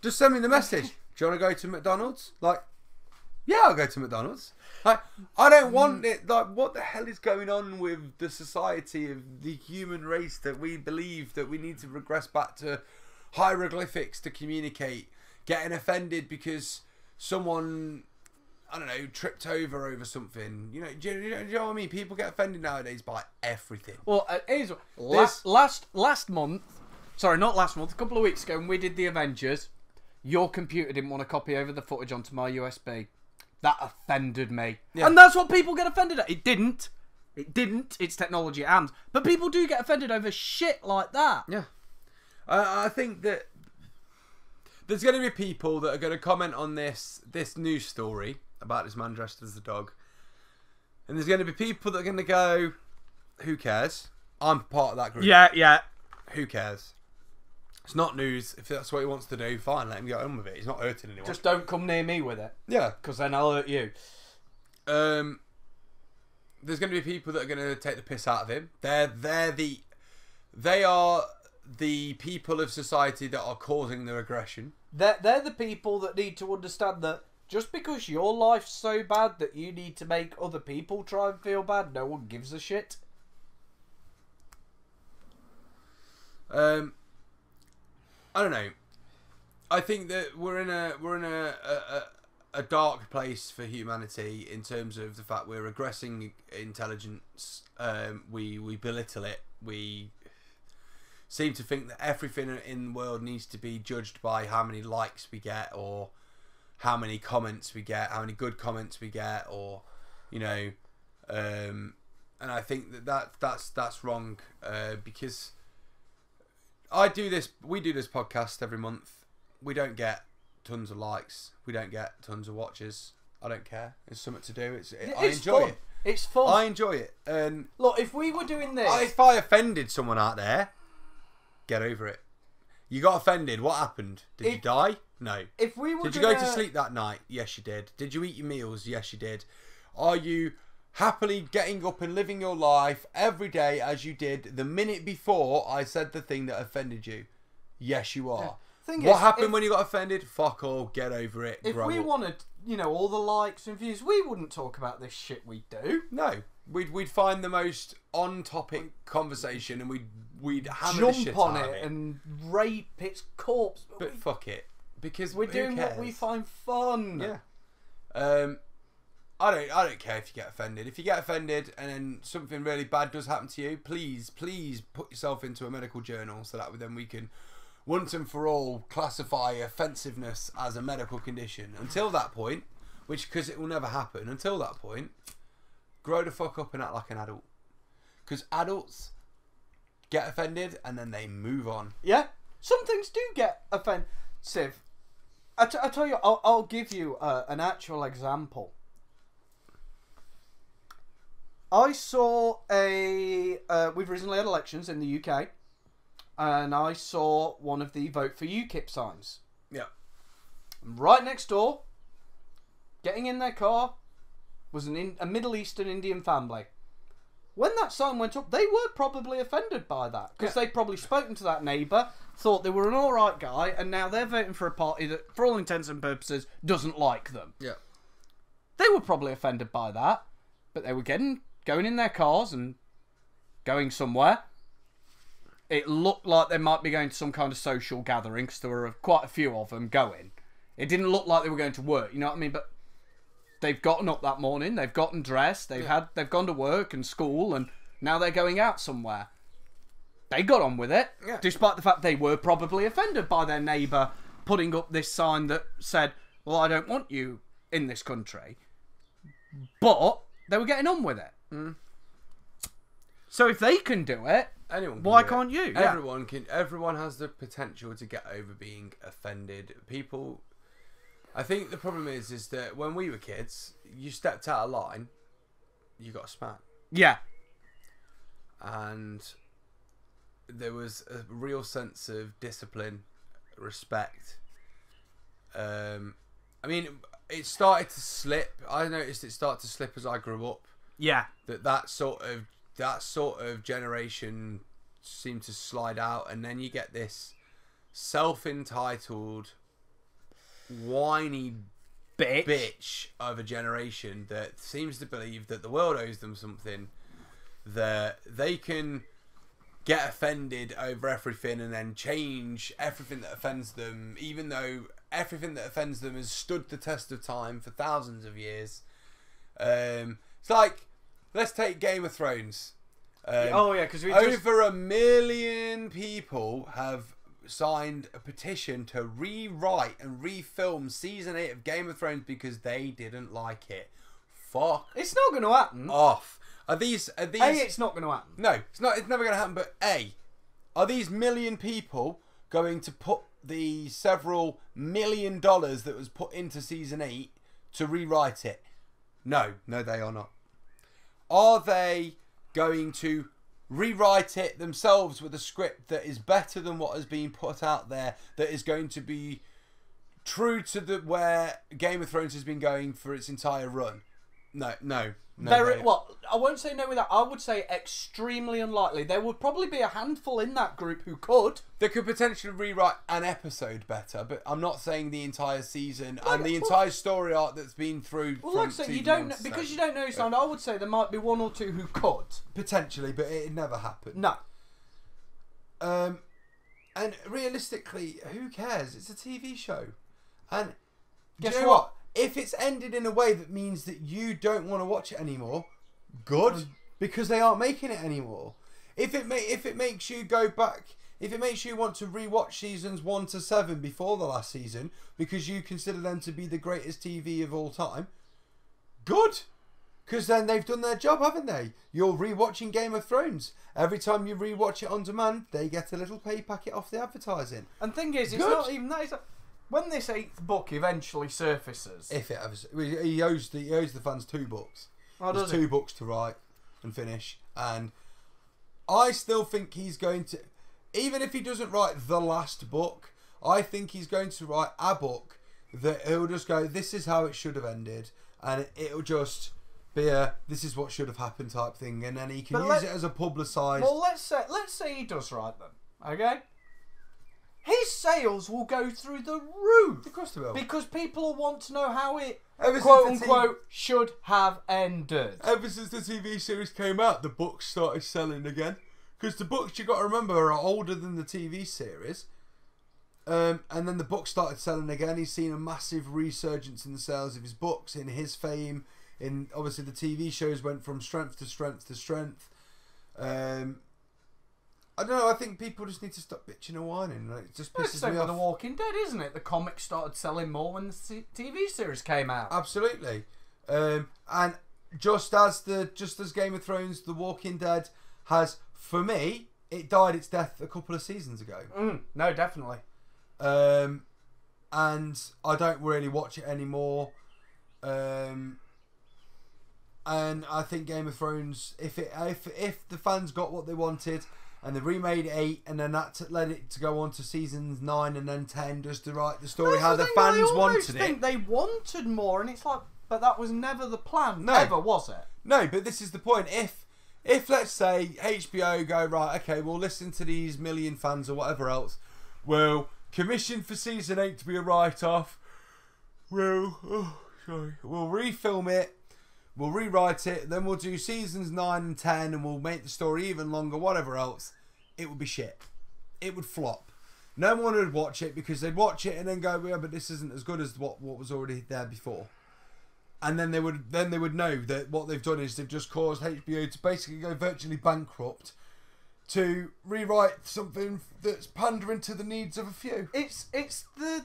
Just send me the message. Do you want to go to McDonald's? Like, yeah, I'll go to McDonald's. Like, I don't want it. Like, what the hell is going on with the society of the human race that we believe that we need to regress back to hieroglyphics to communicate? Getting offended because someone, I don't know, tripped over something. You know, do you know what I mean? People get offended nowadays by everything. Well, last month, sorry, not last month, a couple of weeks ago, when we did the Avengers, your computer didn't want to copy over the footage onto my USB. That offended me. Yeah. And that's what people get offended at. It didn't. It's technology at hand. But people do get offended over shit like that. Yeah. I think that there's going to be people that are going to comment on this news story about this man dressed as a dog. And there's going to be people that are going to go, who cares? I'm part of that group. Yeah. Who cares? It's not news. If that's what he wants to do, fine, let him get on with it. He's not hurting anyone. Just don't come near me with it. Yeah. Because then I'll hurt you. There's going to be people that are going to take the piss out of him. They are the people of society that are causing their aggression. They're the people that need to understand that just because your life's so bad that you need to make other people try and feel bad, no one gives a shit. I don't know. I think that we're in a dark place for humanity in terms of the fact we're regressing intelligence. We belittle it. We seem to think that everything in the world needs to be judged by how many likes we get, or how many comments we get, how many good comments we get, or, you know, and And I think that's wrong, because we do this podcast every month. We don't get tons of likes. We don't get tons of watches. I don't care. It's something to do. I enjoy it. It's fun. I enjoy it. And look, if we were doing this, if I offended someone out there, get over it. You got offended. What happened? Did you die? No. If we were did you go to sleep that night? Yes, you did. Did you eat your meals? Yes, you did. Are you happily getting up and living your life every day as you did the minute before I said the thing that offended you? Yes, you are. What happened when you got offended? Fuck all. Get over it. If we wanted, all the likes and views, we wouldn't talk about this shit we do. No. We'd find the most on-topic conversation and we'd hammer the shit on out it and rape its corpse. But fuck it. Because we're doing what we find fun. Yeah. I don't care if you get offended. If you get offended and then something really bad does happen to you, please put yourself into a medical journal so that then we can once and for all classify offensiveness as a medical condition. Until that point, because it will never happen, until that point, grow the fuck up and act like an adult. Because adults get offended and then they move on. Yeah. Some things do get offensive. I tell you, I'll give you an actual example. I saw we've recently had elections in the UK, and I saw one of the Vote for UKIP signs. Yeah. Right next door, getting in their car, was a Middle Eastern Indian family. When that sign went up, they were probably offended by that, because they'd probably spoken to that neighbour, thought they were an alright guy, and now they're voting for a party that, for all intents and purposes, doesn't like them. Yeah. They were probably offended by that, but they were going in their cars and going somewhere. It looked like they might be going to some kind of social gathering, because there were quite a few of them going. It didn't look like they were going to work, you know what I mean? But they've gotten up that morning, they've gotten dressed, they've gone to work and school, and now they're going out somewhere. They got on with it, despite the fact they were probably offended by their neighbour putting up this sign that said, well, I don't want you in this country. But they were getting on with it. Mm. So if they can do it, why can't you? Everyone can. Everyone has the potential to get over being offended. People, I think the problem is that when we were kids, you stepped out of line, you got smacked. Yeah. And there was a real sense of discipline, respect. I mean, it started to slip. I noticed it started to slip as I grew up. Yeah. That sort of generation seemed to slide out, and then you get this self-entitled, whiny bitch of a generation that seems to believe that the world owes them something, that they can get offended over everything and then change everything that offends them, even though everything that offends them has stood the test of time for thousands of years. It's like, let's take Game of Thrones. Because over 1 million people have signed a petition to rewrite and refilm season 8 of Game of Thrones because they didn't like it. Fuck. It's not going to happen. Off. Are these? It's not going to happen. No, it's not. It's never going to happen. But are these million people going to put the several $1 million that was put into season 8 to rewrite it? No, they are not. Are they going to rewrite it themselves with a script that is better than what has been put out there, that is going to be true to where Game of Thrones has been going for its entire run? No. Well, I won't say no with that. I would say extremely unlikely. There would probably be a handful in that group who could. They could potentially rewrite an episode better, but I'm not saying the entire season and the entire story arc that's been through. Well, like I say, you don't know, because you don't know sound. I would say there might be one or two who could potentially, but it never happened. No. And realistically, who cares? It's a TV show, and guess you know what? If it's ended in a way that means that you don't want to watch it anymore, good, because they aren't making it anymore. If it makes you go back, if it makes you want to rewatch seasons 1 to 7 before the last season because you consider them to be the greatest TV of all time, good. Because then they've done their job, haven't they? You're rewatching Game of Thrones. Every time you rewatch it on demand, they get a little pay packet off the advertising. And thing is, it's not even that. When this 8th book eventually surfaces, if it ever, he owes the fans 2 books. There's 2 books to write and finish, and I still think he's going to, even if he doesn't write the last book, I think he's going to write a book that he'll just go, this is how it should have ended, and it'll just be a, this is what should have happened type thing, and then he can use it as a publicised. Well, let's say he does write them, okay? His sales will go through the roof. Of course they will. Because people will want to know how it, quote unquote, should have ended. Ever since the TV series came out, the books started selling again. Because the books, you got to remember, are older than the TV series. And then the books started selling again. He's seen a massive resurgence in the sales of his books, in his fame. In obviously the TV shows went from strength to strength to strength. I don't know. I think people just need to stop bitching and whining. Like, it just pisses me off. It's the same with The Walking Dead, isn't it? The comics started selling more when the TV series came out. Absolutely. And just as Game of Thrones, The Walking Dead has, for me, it died its death a couple of seasons ago. No, definitely. And I don't really watch it anymore. And I think Game of Thrones, if the fans got what they wanted, and they remade 8, and then that led it to go on to seasons 9 and then 10, just to write the story how the fans wanted it. I think they wanted more, and it's like, but that was never the plan, ever, was it? No, but this is the point. If let's say HBO go, right, okay, we'll listen to these million fans or whatever else, we'll commission for season 8 to be a write-off, we'll refilm it, we'll rewrite it, then we'll do seasons 9 and 10, and we'll make the story even longer, whatever else, it would be shit. It would flop. No one would watch it because they'd watch it and then go, yeah, but this isn't as good as what was already there before. And then they would know that what they've done is they've just caused HBO to basically go virtually bankrupt to rewrite something that's pandering to the needs of a few. It's the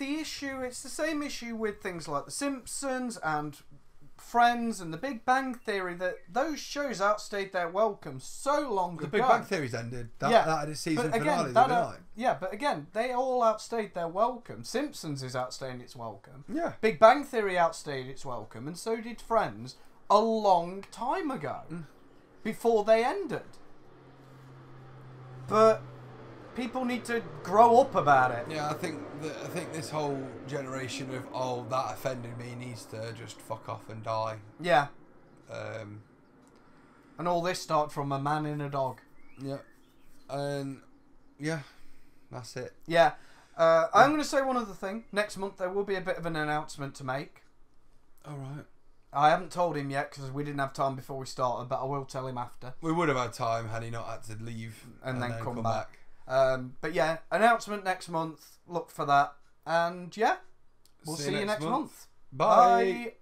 issue. It's the same issue with things like The Simpsons and Friends and The Big Bang Theory, that those shows outstayed their welcome so long ago. The Big Bang Theory's ended. That had its season finale the other night. Yeah, but again, they all outstayed their welcome. Simpsons is outstaying its welcome. Yeah. Big Bang Theory outstayed its welcome, and so did Friends a long time ago, before they ended. But people need to grow up about it. Yeah, I think this whole generation of that offended me needs to just fuck off and die. Yeah. And all this started from a man and a dog. Yeah. And yeah, that's it. Yeah. I'm going to say one other thing. Next month there will be a bit of an announcement to make. All right. I haven't told him yet because we didn't have time before we started, but I will tell him after. We would have had time had he not had to leave and then come back. But yeah, announcement next month. Look for that. And yeah, we'll see you next month. Bye.